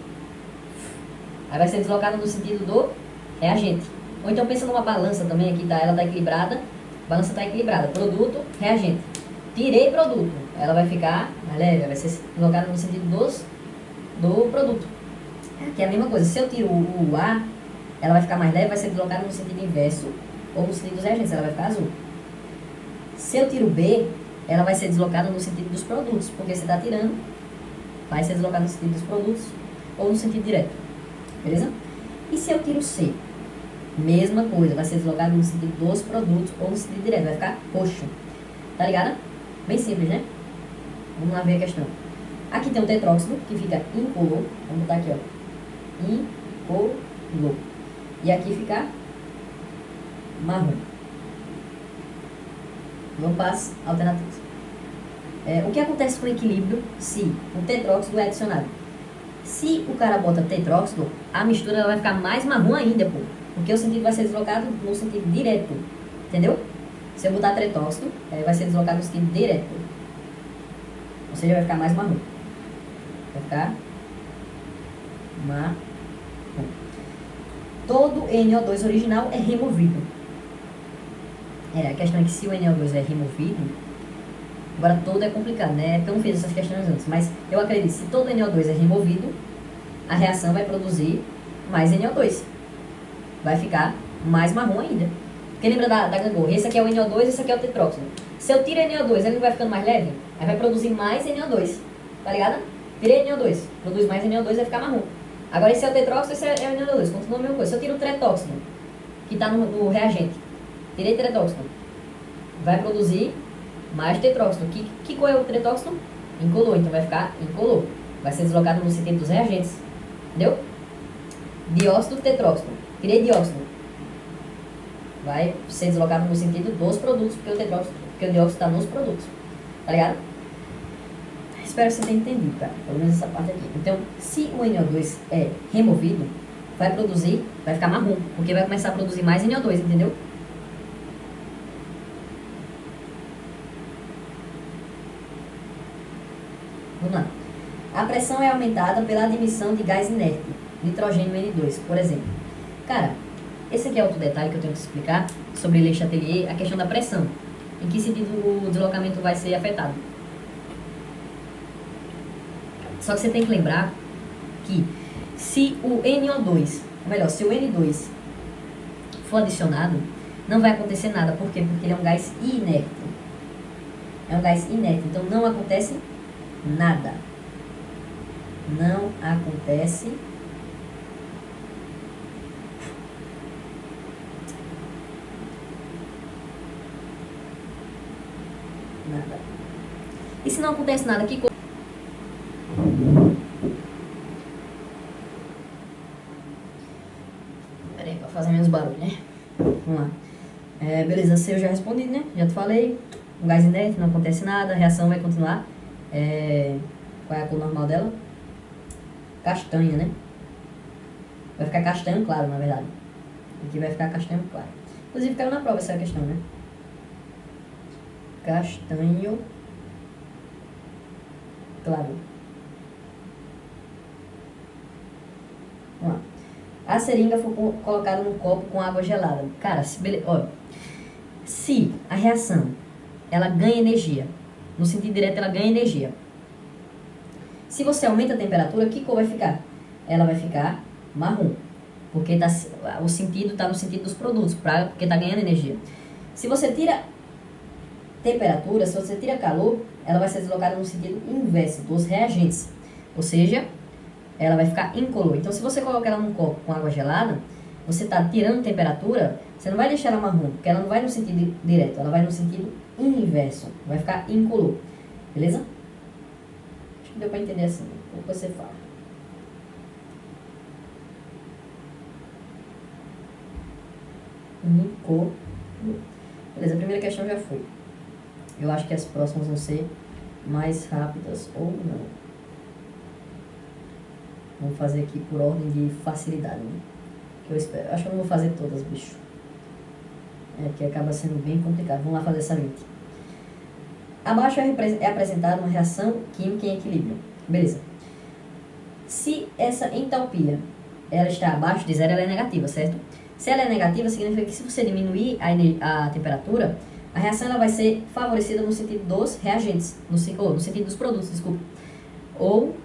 Aí vai ser deslocada no sentido do reagente. Ou então pensa numa balança também, aqui tá, ela está equilibrada, a balança está equilibrada, produto, reagente. Tirei produto, ela vai ficar mais leve, vai ser deslocada no sentido do produto. Aqui é a mesma coisa, se eu tiro o A, ela vai ficar mais leve, vai ser deslocada no sentido inverso, ou no sentido dos reagentes, ela vai ficar azul. Se eu tiro B, ela vai ser deslocada no sentido dos produtos, porque você está tirando, vai ser deslocada no sentido dos produtos, ou no sentido direto. Beleza? E se eu tiro C? Mesma coisa, vai ser deslocado no sentido dos produtos ou no sentido direto, vai ficar roxo. Tá ligado? Bem simples, né? Vamos lá ver a questão. Aqui tem o tetróxido, que fica incolor. Vamos botar aqui, ó. Incolor. E aqui fica marrom. Vamos para as alternativas. O que acontece com o equilíbrio se o tetróxido é adicionado? Se o cara bota tetróxido, a mistura ela vai ficar mais marrom ainda, pô. Porque o sentido vai ser deslocado no sentido direto. Entendeu? Se eu botar tetróxido, vai ser deslocado no sentido direto. Ou seja, vai ficar mais marrom. Vai ficar marrom. Todo NO2 original é removido. A questão é que se o NO2 é removido, agora todo é complicado, né? Porque eu não fiz essas questões antes, mas eu acredito que se todo NO2 é removido, a reação vai produzir mais NO2. Vai ficar mais marrom ainda. Porque lembra da gangorra? Esse aqui é o NO2, esse aqui é o tetróxido. Se eu tiro NO2, ele não vai ficando mais leve? Aí vai produzir mais NO2. Tá ligado? Tirei NO2, produz mais NO2, vai ficar marrom. Agora esse é o tetróxido, esse é o NO2. Continua a mesma coisa. Se eu tiro o tretóxido, que está no reagente, tirei tetróxido, vai produzir mais tetróxido. Que cor é o tetróxido? Incolor, então vai ficar incolor. Vai ser deslocado no sentido dos reagentes. Entendeu? Dióxido, tetróxido. Tirei dióxido. Vai ser deslocado no sentido dos produtos, porque o dióxido está nos produtos. Tá ligado? Espero que você tenha entendido, cara. Pelo menos essa parte aqui. Então, se o NO2 é removido, vai ficar marrom, porque vai começar a produzir mais NO2, entendeu? Vamos lá. A pressão é aumentada pela admissão de gás inerte, nitrogênio N2, por exemplo. Cara, esse aqui é outro detalhe que eu tenho que explicar sobre Le Chatelier, a questão da pressão. Em que sentido o deslocamento vai ser afetado. Só que você tem que lembrar que se o NO2, ou melhor, se o N2 for adicionado, não vai acontecer nada. Por quê? Porque ele é um gás inerte. É um gás inerte, então não acontece nada. Não acontece nada. E se não acontece nada, que coisa? Peraí, pra fazer menos barulho, né? Vamos lá. beleza, C eu já respondi, né? Já te falei. Um gás inerte, não acontece nada, a reação vai continuar. Qual é a cor normal dela? Castanha, né? Vai ficar castanho claro, na verdade. Aqui vai ficar castanho claro. Inclusive caiu na prova essa questão, né? Castanho claro. Vamos lá. A seringa foi colocada num copo com água gelada. Cara, se a reação ela ganha energia, no sentido direto ela ganha energia. Se você aumenta a temperatura, que cor vai ficar? Ela vai ficar marrom, porque o sentido está no sentido dos produtos, porque está ganhando energia. Se você tira temperatura, se você tira calor, ela vai ser deslocada no sentido inverso dos reagentes, ou seja, ela vai ficar incolor. Então, se você colocar ela num copo com água gelada, você está tirando temperatura, você não vai deixar ela marrom, porque ela não vai no sentido direto, ela vai no sentido inverso, vai ficar incolor, beleza? Acho que deu para entender assim, o que você fala. Incolor. Beleza, a primeira questão já foi. Eu acho que as próximas vão ser mais rápidas ou não. Vamos fazer aqui por ordem de facilidade, né? Que eu espero. Acho que eu não vou fazer todas, bicho. Que acaba sendo bem complicado. Vamos lá fazer essa 20. Abaixo é apresentada uma reação química em equilíbrio. Beleza. Se essa entalpia ela está abaixo de zero, ela é negativa, certo? Se ela é negativa, significa que se você diminuir a temperatura, a reação ela vai ser favorecida no sentido dos reagentes, no sentido dos produtos, desculpa. Ou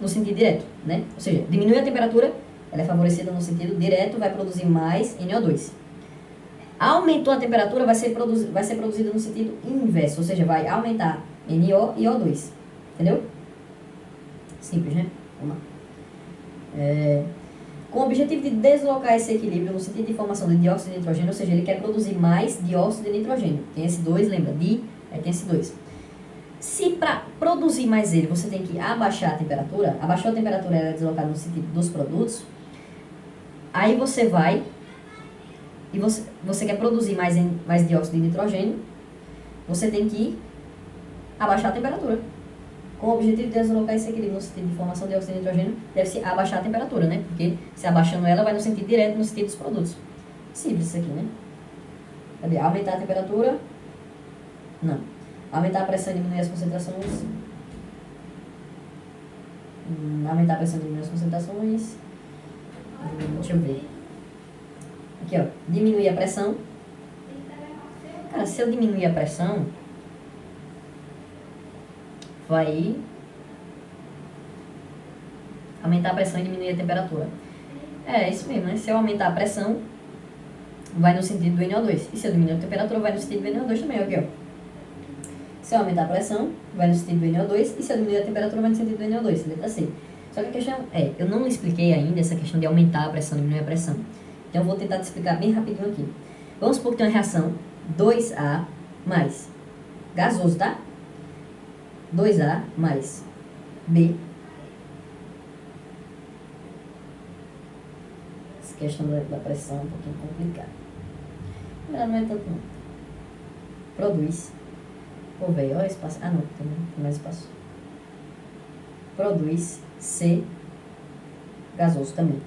no sentido direto, né? Ou seja, diminui a temperatura, ela é favorecida no sentido direto, vai produzir mais NO2. Aumentou a temperatura, vai ser produzida no sentido inverso, ou seja, vai aumentar NO e O2. Entendeu? Simples, né? Vamos lá. Com o objetivo de deslocar esse equilíbrio no sentido de formação de dióxido de nitrogênio, ou seja, ele quer produzir mais dióxido de nitrogênio. Tem esse 2, lembra? Aí tem esse 2. Se para produzir mais ele você tem que abaixar a temperatura, abaixou a temperatura, ela é deslocada no sentido dos produtos, aí você vai e você quer produzir mais dióxido de nitrogênio, você tem que abaixar a temperatura. Com o objetivo de deslocar esse equilíbrio no sentido de formação de dióxido de nitrogênio, deve-se abaixar a temperatura, né? Porque se abaixando ela, vai no sentido direto, no sentido dos produtos. Simples isso aqui, né? Cadê? Aumentar a temperatura? Não. Aumentar a pressão e diminuir as concentrações. Aumentar a pressão e diminuir as concentrações. Deixa eu ver. Aqui, ó. Diminuir a pressão. Cara, se eu diminuir a pressão, vai aumentar a pressão e diminuir a temperatura. É isso mesmo, né? Se eu aumentar a pressão, vai no sentido do NO2. E se eu diminuir a temperatura, vai no sentido do NO2 também, aqui, ó. Se eu aumentar a pressão, vai no sentido do NO2. E se eu diminuir a temperatura, vai no sentido do NO2, letra C. Só que a questão eu não expliquei ainda essa questão de aumentar a pressão e diminuir a pressão. Então eu vou tentar te explicar bem rapidinho aqui. Vamos supor que tem uma reação 2A mais gasoso, tá? 2A mais B. Essa questão da pressão é um pouquinho complicada. Mas não é tanto não. Produz. Pô, velho, olha o espaço. Ah, não, tem mais espaço. Produz C gasoso também.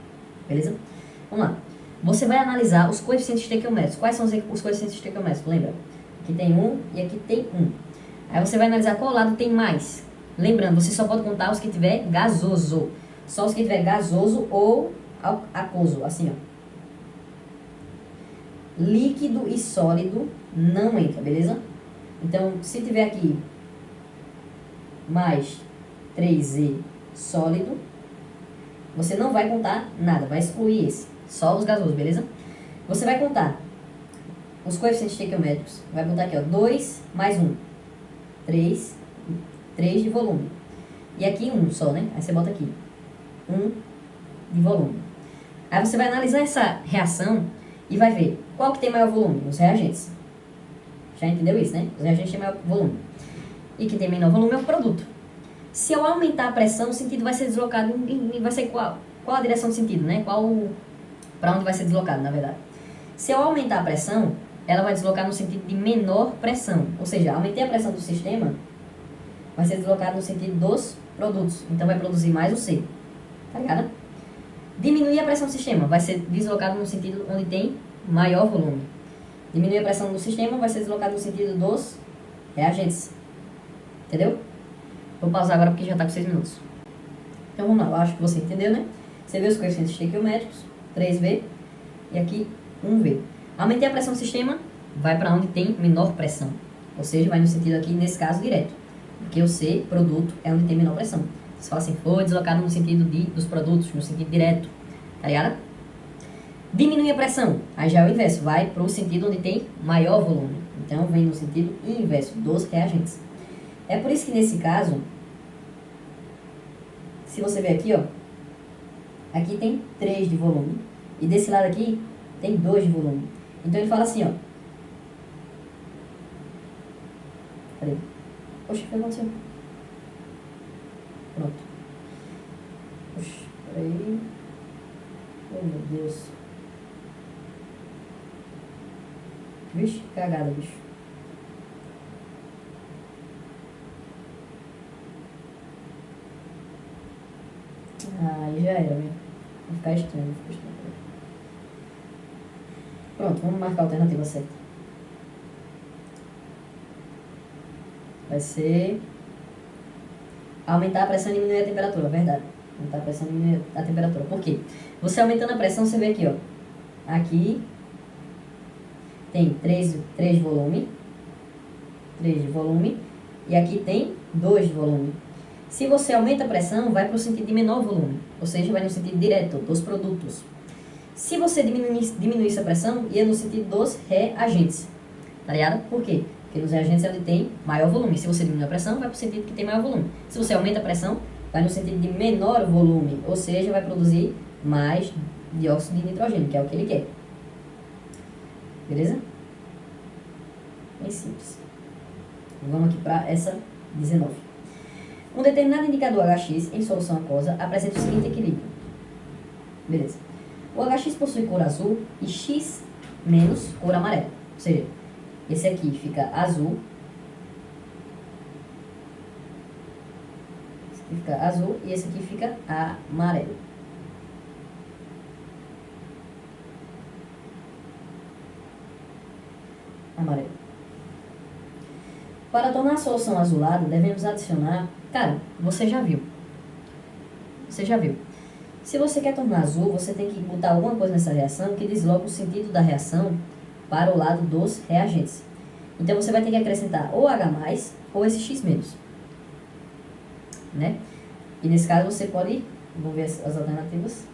Beleza? Vamos lá. Você vai analisar os coeficientes estequiométricos. Quais são os coeficientes estequiométricos? Lembra? Aqui tem 1 e aqui tem 1. Aí você vai analisar qual lado tem mais. Lembrando, você só pode contar os que tiver gasoso. Só os que tiver gasoso ou aquoso, assim, ó. Líquido e sólido não entra, beleza? Então, se tiver aqui mais 3E sólido, você não vai contar nada, vai excluir esse. Só os gasosos, beleza? Você vai contar os coeficientes estequiométricos. Vai botar aqui, ó, 2 mais 1. 3 de volume. E aqui 1 só, né? Aí você bota aqui 1 de volume. Aí você vai analisar essa reação e vai ver qual que tem maior volume, os reagentes. Já entendeu isso, né? Os reagentes têm maior volume. E quem tem menor volume é o produto. Se eu aumentar a pressão, o sentido vai ser deslocado e vai ser qual a direção do sentido, né? Para onde vai ser deslocado, na verdade. Se eu aumentar a pressão, ela vai deslocar no sentido de menor pressão. Ou seja, aumentei a pressão do sistema, vai ser deslocado no sentido dos produtos. Então vai produzir mais o C. Tá ligado? Diminuir a pressão do sistema, vai ser deslocado no sentido onde tem maior volume. Diminuir a pressão do sistema, vai ser deslocado no sentido dos reagentes. Entendeu? Vou pausar agora porque já está com 6 minutos. Então vamos lá, eu acho que você entendeu, né? Você viu os coeficientes estequiométricos, 3V e aqui 1V. Aumentei a pressão do sistema, vai para onde tem menor pressão. Ou seja, vai no sentido aqui, nesse caso, direto. Porque o C, produto, é onde tem menor pressão. Você fala assim, foi deslocado no sentido dos produtos, no sentido direto. Tá ligado? Diminuir a pressão, aí já é o inverso, vai para o sentido onde tem maior volume. Então vem no sentido inverso dos reagentes. É por isso que nesse caso, se você ver aqui, ó, aqui tem 3 de volume e desse lado aqui tem 2 de volume. Então ele fala assim, ó. Peraí. Poxa, o que aconteceu? Pronto. Poxa, peraí. Oh, meu Deus. Vixe, cagada, bicho. Aí já era, viu? Vai ficar estranho, Pronto, vamos marcar a alternativa certa. Vai ser aumentar a pressão e diminuir a temperatura, verdade. Aumentar a pressão e diminuir a temperatura. Por quê? Você aumentando a pressão, você vê aqui, ó. Aqui tem 3 de volume. 3 de volume. E aqui tem 2 de volume. Se você aumenta a pressão, vai para o sentido de menor volume. Ou seja, vai no sentido direto dos produtos. Se você diminuísse a pressão, ia no sentido dos reagentes. Tá ligado? Por quê? Porque nos reagentes ele tem maior volume. Se você diminui a pressão, vai para o sentido que tem maior volume. Se você aumenta a pressão, vai no sentido de menor volume. Ou seja, vai produzir mais dióxido de nitrogênio, que é o que ele quer. Beleza? Bem simples. Vamos aqui para essa 19. Um determinado indicador HX em solução aquosa apresenta o seguinte equilíbrio. Beleza. O HX possui cor azul e X menos cor amarela. Ou seja, esse aqui fica azul. Esse aqui fica azul e esse aqui fica amarelo. Amarelo. Para tornar a solução azulada, devemos adicionar... Cara, você já viu. Você já viu. Se você quer tornar azul, você tem que botar alguma coisa nessa reação que desloque o sentido da reação para o lado dos reagentes. Então você vai ter que acrescentar ou H+, ou esse X-, né? E nesse caso você pode... Vamos ver as alternativas.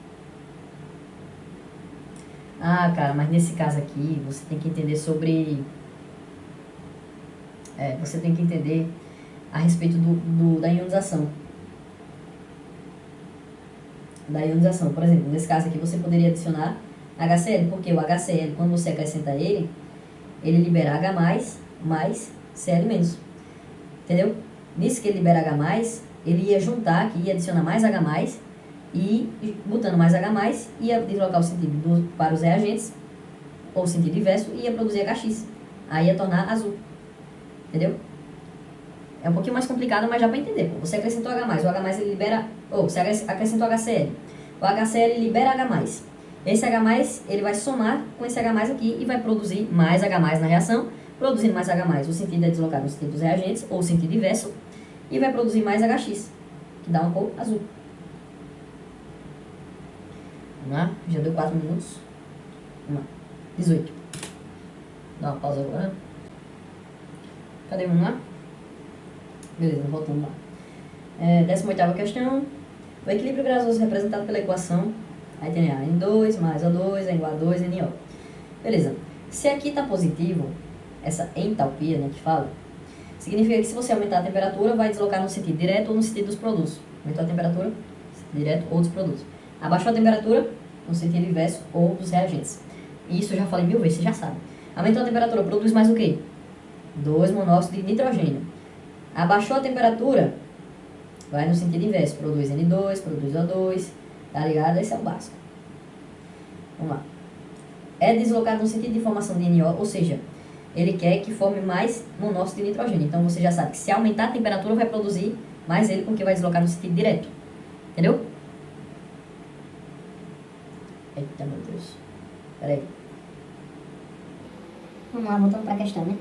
Ah, cara, mas nesse caso aqui você tem que entender sobre... você tem que entender a respeito da ionização. Da ionização. Por exemplo, nesse caso aqui você poderia adicionar HCl, porque o HCl, quando você acrescenta ele libera H+, mais Cl-. Entendeu? Nisso que ele libera H+, ele ia juntar aqui, ia adicionar mais H+, e botando mais H+, ia deslocar o sentido para os reagentes, ou o sentido inverso, e ia produzir HX. Aí ia tornar azul. Entendeu? É um pouquinho mais complicado, mas já para entender. Pô. Você acrescentou H+, o H+, ele libera... você acrescentou HCl. O HCl libera H+. Esse H+, ele vai somar com esse H+, aqui e vai produzir mais H+, na reação. Produzindo mais H+, o sentido é deslocado no sentido dos reagentes, ou o sentido inverso, e vai produzir mais HX, que dá uma cor azul. Vamos lá? Já deu 4 minutos. Vamos lá. 18. Dá uma pausa agora. Cadê? Vamos lá? Beleza, voltando lá. 18ª questão. O equilíbrio gasoso representado pela equação. Aí tem A N2 mais O2 é igual a 2 NO. Beleza. Se aqui está positivo, essa entalpia, né, que fala, significa que se você aumentar a temperatura, vai deslocar no sentido direto ou no sentido dos produtos. Aumentou a temperatura, direto ou dos produtos. Abaixou a temperatura, no sentido inverso ou dos reagentes. Isso eu já falei 1000 vezes, você já sabe. Aumentou a temperatura, produz mais o quê? 2 monóxido de nitrogênio. Abaixou a temperatura, vai no sentido inverso. Produz N2, produz O2, tá ligado? Esse é o básico. Vamos lá. é deslocado no sentido de formação de NO, ou seja, ele quer que forme mais monóxido de nitrogênio. Então você já sabe que se aumentar a temperatura vai produzir mais ele, porque vai deslocar no sentido direto. Entendeu? Eita, meu Deus. Pera aí. Vamos lá, voltando para a questão, né?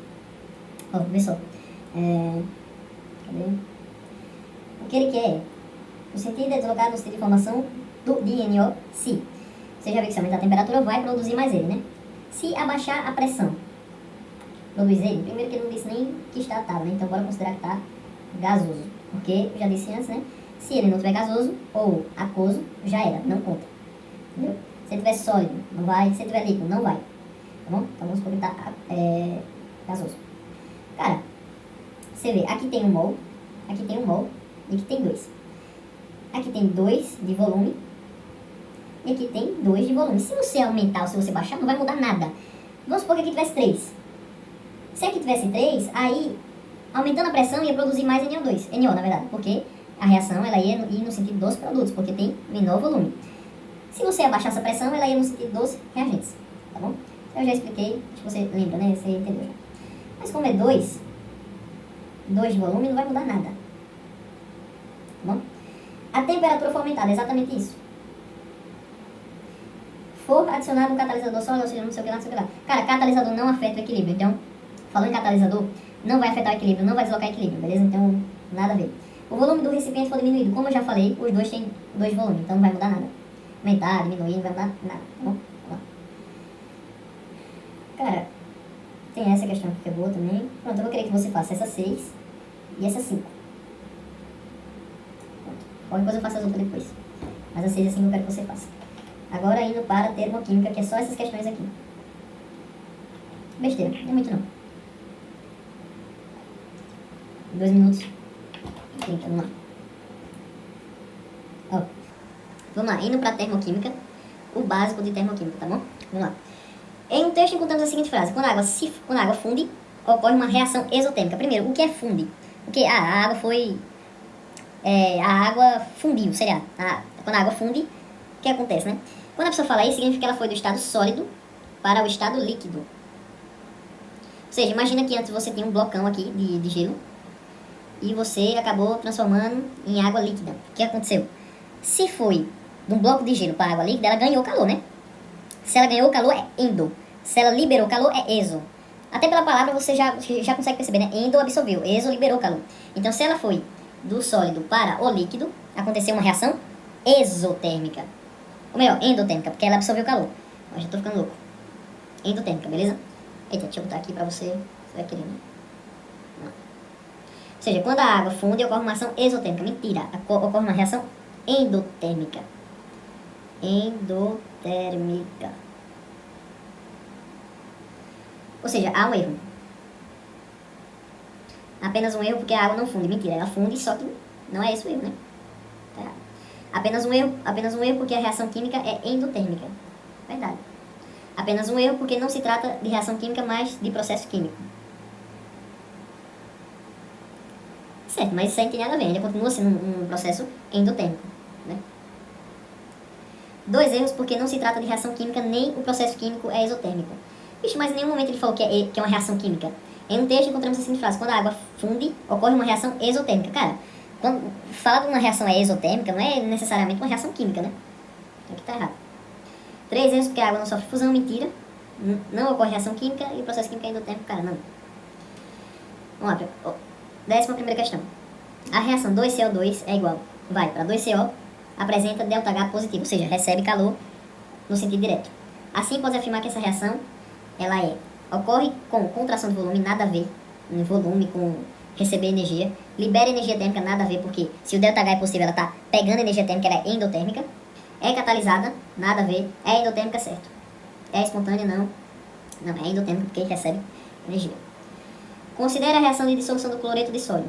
Ó, vê só. Cadê? O que ele quer é, o sentido é deslocar no sentido de formação de NO, se. Você já viu que se aumentar a temperatura vai produzir mais ele, né? Se abaixar a pressão, produz ele. Primeiro que ele não disse nem que estado estava, né? Então bora considerar que está gasoso. Porque, eu já disse antes, né? Se ele não tiver gasoso ou aquoso, já era, não conta. Entendeu? Se ele tiver sólido, não vai. Se ele tiver líquido, não vai. Tá bom? Então vamos supor que está gasoso. Cara, você vê, aqui tem 1 mol, aqui tem 1 mol e aqui tem 2. Aqui tem 2 de volume e aqui tem 2 de volume. Se você aumentar ou se você baixar, não vai mudar nada. Vamos supor que aqui tivesse 3. Se aqui tivesse 3, aí, aumentando a pressão, ia produzir mais NO2. NO, na verdade, porque a reação ela ia ir no sentido dos produtos, porque tem menor volume. Se você abaixar essa pressão, ela ia no sentido dos reagentes, tá bom? Eu já expliquei, acho que você lembra, né? Você entendeu já. Mas como é 2 de volume, não vai mudar nada. Tá bom? A temperatura for aumentada, é exatamente isso. For adicionado um catalisador sólido, ou seja, não sei o que lá, não sei o que lá. Cara, catalisador não afeta o equilíbrio. Então, falando em catalisador, não vai afetar o equilíbrio, não vai deslocar o equilíbrio, beleza? Então, nada a ver. O volume do recipiente for diminuído. Como eu já falei, os dois têm 2 volumes, então não vai mudar nada. Aumentar, diminuir, não vai mudar nada, tá bom? Cara, tem essa questão aqui que é boa também. Pronto, eu vou querer que você faça essa 6 e essa 5. Pronto. Qualquer coisa eu faço as outras depois. Mas a 6 e a 5 eu quero que você faça. Agora indo para a termoquímica, que é só essas questões aqui. Besteira, não é muito não. 2 minutos. 30, vamos lá. Ó, vamos lá, indo para a termoquímica. O básico de termoquímica, tá bom? Vamos lá. Em um texto encontramos a seguinte frase: quando a água funde, ocorre uma reação exotérmica. Primeiro, o que é funde? O que? A água foi... a água fundiu, seria. Quando a água funde, o que acontece, né? Quando a pessoa fala isso, significa que ela foi do estado sólido para o estado líquido. Ou seja, imagina que antes você tinha um blocão aqui de gelo e você acabou transformando em água líquida. O que aconteceu? Se foi de um bloco de gelo para água líquida, ela ganhou calor, né? Se ela ganhou calor, é endo. Se ela liberou calor, é exo. Até pela palavra você já consegue perceber, né? Endo absorveu, exo liberou calor. Então, se ela foi do sólido para o líquido, aconteceu uma reação exotérmica. Ou melhor, endotérmica, porque ela absorveu calor. Eu já tô ficando louco. Endotérmica, beleza? Eita, deixa eu botar aqui pra você. Você vai querer, né? Não. Ou seja, quando a água funde, ocorre uma ação exotérmica. Mentira. Ocorre uma reação endotérmica. Endotérmica. Ou seja, há um erro. Apenas um erro porque a água não funde. Mentira, ela funde, só que não é esse o erro, né? Tá errado. Apenas um erro porque a reação química é endotérmica. Verdade. Apenas um erro porque não se trata de reação química, mas de processo químico. Certo, mas isso aí não tem nada a ver. Ainda continua sendo um processo endotérmico, né? 2 erros porque não se trata de reação química, nem o processo químico é exotérmico. Vixe, mas em nenhum momento ele falou que é uma reação química. Em um texto encontramos a seguinte frase: quando a água funde, ocorre uma reação exotérmica. Cara, quando fala de uma reação exotérmica, não é necessariamente uma reação química, né? Aqui tá errado. 3 erros porque a água não sofre fusão, mentira. Não ocorre reação química e o processo químico é endotérmico, cara, não. Vamos lá, 11ª questão. A reação 2CO2 é igual, vai para 2CO, apresenta ΔH positivo, ou seja, recebe calor no sentido direto. Assim, pode afirmar que essa reação, ela ocorre com contração de volume, nada a ver, em volume com receber energia, libera energia térmica, nada a ver, porque se o ΔH é positivo, ela está pegando energia térmica, ela é endotérmica. É catalisada, nada a ver, é endotérmica, certo. É espontânea, não. Não, é endotérmica porque recebe energia. Considere a reação de dissolução do cloreto de sódio.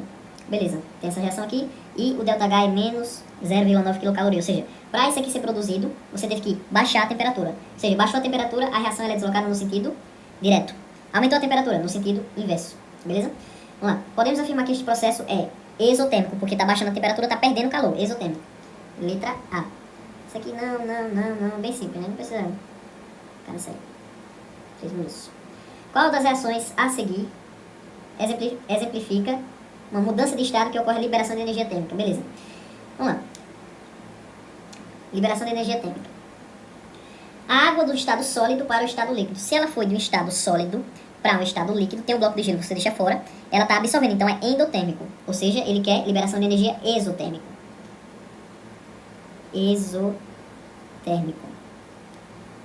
Beleza, tem essa reação aqui e o ΔH é menos 0,9 kcal. Ou seja, para isso aqui ser produzido, você teve que baixar a temperatura. Ou seja, baixou a temperatura, a reação ela é deslocada no sentido direto. Aumentou a temperatura, no sentido inverso. Beleza? Vamos lá. Podemos afirmar que este processo é exotérmico, porque está baixando a temperatura, está perdendo calor. Exotérmico. Letra A. Isso aqui não, bem simples, né? Não precisa ficar sério. Fez isso. Qual das reações a seguir exemplifica uma mudança de estado que ocorre a liberação de energia térmica? Beleza. Vamos lá. Liberação de energia térmica. A água do estado sólido para o estado líquido. Se ela foi de um estado sólido para um estado líquido, tem um bloco de gelo que você deixa fora, ela está absorvendo, então é endotérmico. Ou seja, ele quer liberação de energia exotérmica. Exotérmico.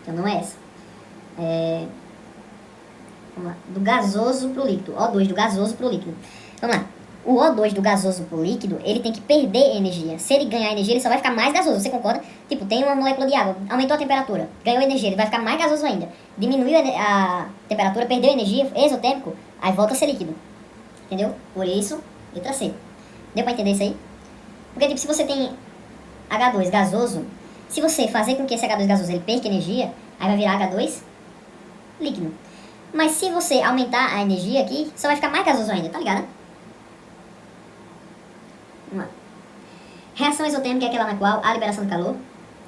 Então não é essa. Vamos lá. Do gasoso para o líquido. O2 do gasoso para o líquido. Vamos lá. O O2 do gasoso pro líquido, ele tem que perder energia. Se ele ganhar energia, ele só vai ficar mais gasoso. Você concorda? Tipo, tem uma molécula de água, aumentou a temperatura, ganhou energia, ele vai ficar mais gasoso ainda. Diminuiu a temperatura, perdeu energia, exotérmico, aí volta a ser líquido. Entendeu? Por isso, letra C. Deu pra entender isso aí? Porque, tipo, se você tem H2 gasoso, se você fazer com que esse H2 gasoso ele perca energia, aí vai virar H2 líquido. Mas se você aumentar a energia aqui, só vai ficar mais gasoso ainda, tá ligado? Vamos lá. Reação exotérmica é aquela na qual há liberação de calor?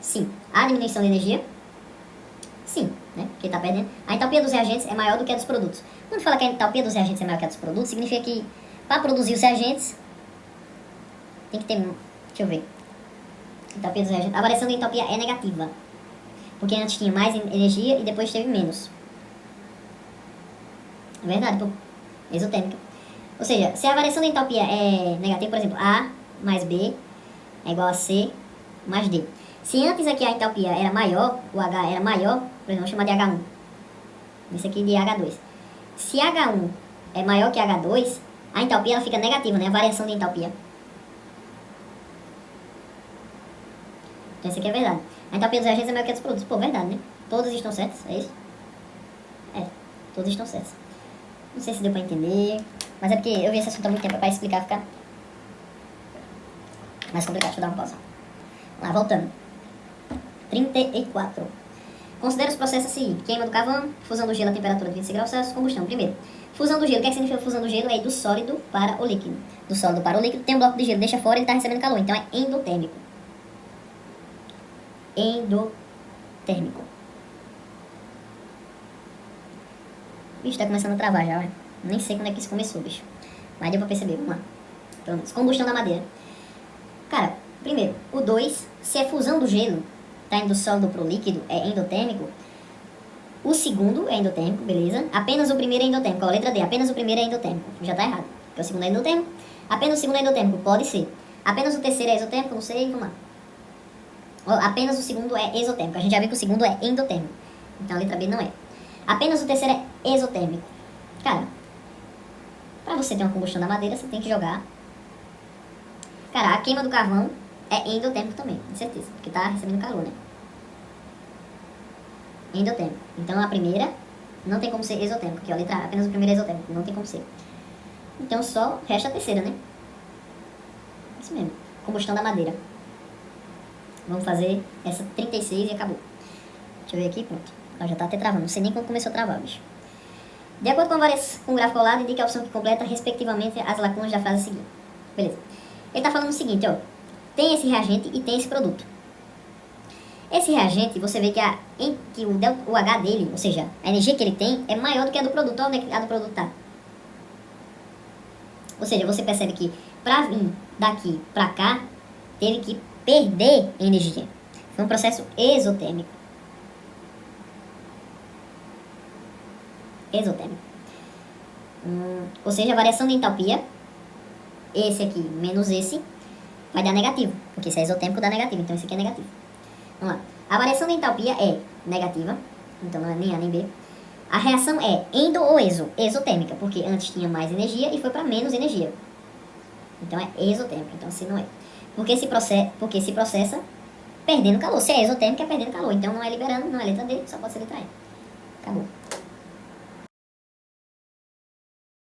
Sim. Há diminuição de energia? Sim, né? Porque está perdendo. A entalpia dos reagentes é maior do que a dos produtos. Quando fala que a entalpia dos reagentes é maior que a dos produtos, significa que para produzir os reagentes tem que ter... Deixa eu ver. Entalpia dos reagentes. A variação da entalpia é negativa. Porque antes tinha mais energia e depois teve menos. É verdade, pô. Exotérmica. Ou seja, se a variação da entalpia é negativa, por exemplo, A mais B é igual a C mais D. Se antes aqui a entalpia era maior, o H era maior, por exemplo, vamos chamar de H1. Esse aqui de H2. Se H1 é maior que H2, a entalpia ela fica negativa, né? A variação de entalpia. Então isso aqui é verdade. A entalpia dos reagentes é maior que a dos produtos. Pô, verdade, né? Todos estão certos, é isso? É, todos estão certos. Não sei se deu pra entender, mas é porque eu vi esse assunto há muito tempo, pra explicar ficar mais complicado. Deixa eu dar uma pausa. Vamos lá, voltando. 34. Considera os processos assim: queima do carvão, fusão do gelo a temperatura de 26 graus Celsius, combustão. Primeiro, fusão do gelo. O que é que significa fusão do gelo? É ir do sólido para o líquido. Do sólido para o líquido, tem um bloco de gelo, deixa fora, ele está recebendo calor. Então é endotérmico. Endotérmico. Bicho, tá começando a travar já, ué. Nem sei quando é que isso começou, bicho. Mas deu pra perceber, vamos lá. Então, combustão da madeira. Cara, primeiro, o 2, se é fusão do gelo, tá indo do sólido pro líquido, é endotérmico. O segundo é endotérmico, beleza. Apenas o primeiro é endotérmico. Ó, letra D, apenas o primeiro é endotérmico. Já tá errado, porque o segundo é endotérmico. Apenas o segundo é endotérmico, pode ser. Apenas o terceiro é exotérmico, não sei, vamos lá. Ó, apenas o segundo é exotérmico. A gente já viu que o segundo é endotérmico. Então a letra B não é. Apenas o terceiro é exotérmico. Cara, pra você ter uma combustão da madeira, você tem que jogar... Cara, a queima do carvão é endotérmico também, com certeza. Porque tá recebendo calor, né? Endotérmico. Então a primeira não tem como ser exotérmico. Aqui, ó, letra A, apenas o primeiro é exotérmico. Não tem como ser. Então só resta a terceira, né? Isso mesmo. Combustão da madeira. Vamos fazer essa 36 e acabou. Deixa eu ver aqui, pronto. Ela já tá até travando. Não sei nem quando começou a travar, bicho. De acordo com o gráfico ao lado, indica a opção que completa, respectivamente, as lacunas da frase seguinte. Beleza. Ele tá falando o seguinte, ó. Tem esse reagente e tem esse produto. Esse reagente, você vê que, o H dele, ou seja, a energia que ele tem, é maior do que a do produto. Onde é que a do produto tá? Ou seja, você percebe que pra vir daqui pra cá, teve que perder energia. Foi um processo exotérmico. Exotérmico. Ou seja, a variação de entalpia, esse aqui menos esse, vai dar negativo. Porque esse é exotérmico, dá negativo. Então esse aqui é negativo. Vamos lá. A variação de entalpia é negativa. Então não é nem A nem B. A reação é endo ou exotérmica. Porque antes tinha mais energia e foi para menos energia. Então é exotérmica. Então assim não é. Porque se processa perdendo calor. Se é exotérmica, é perdendo calor. Então não é liberando, não é letra D, só pode ser letra E. Acabou.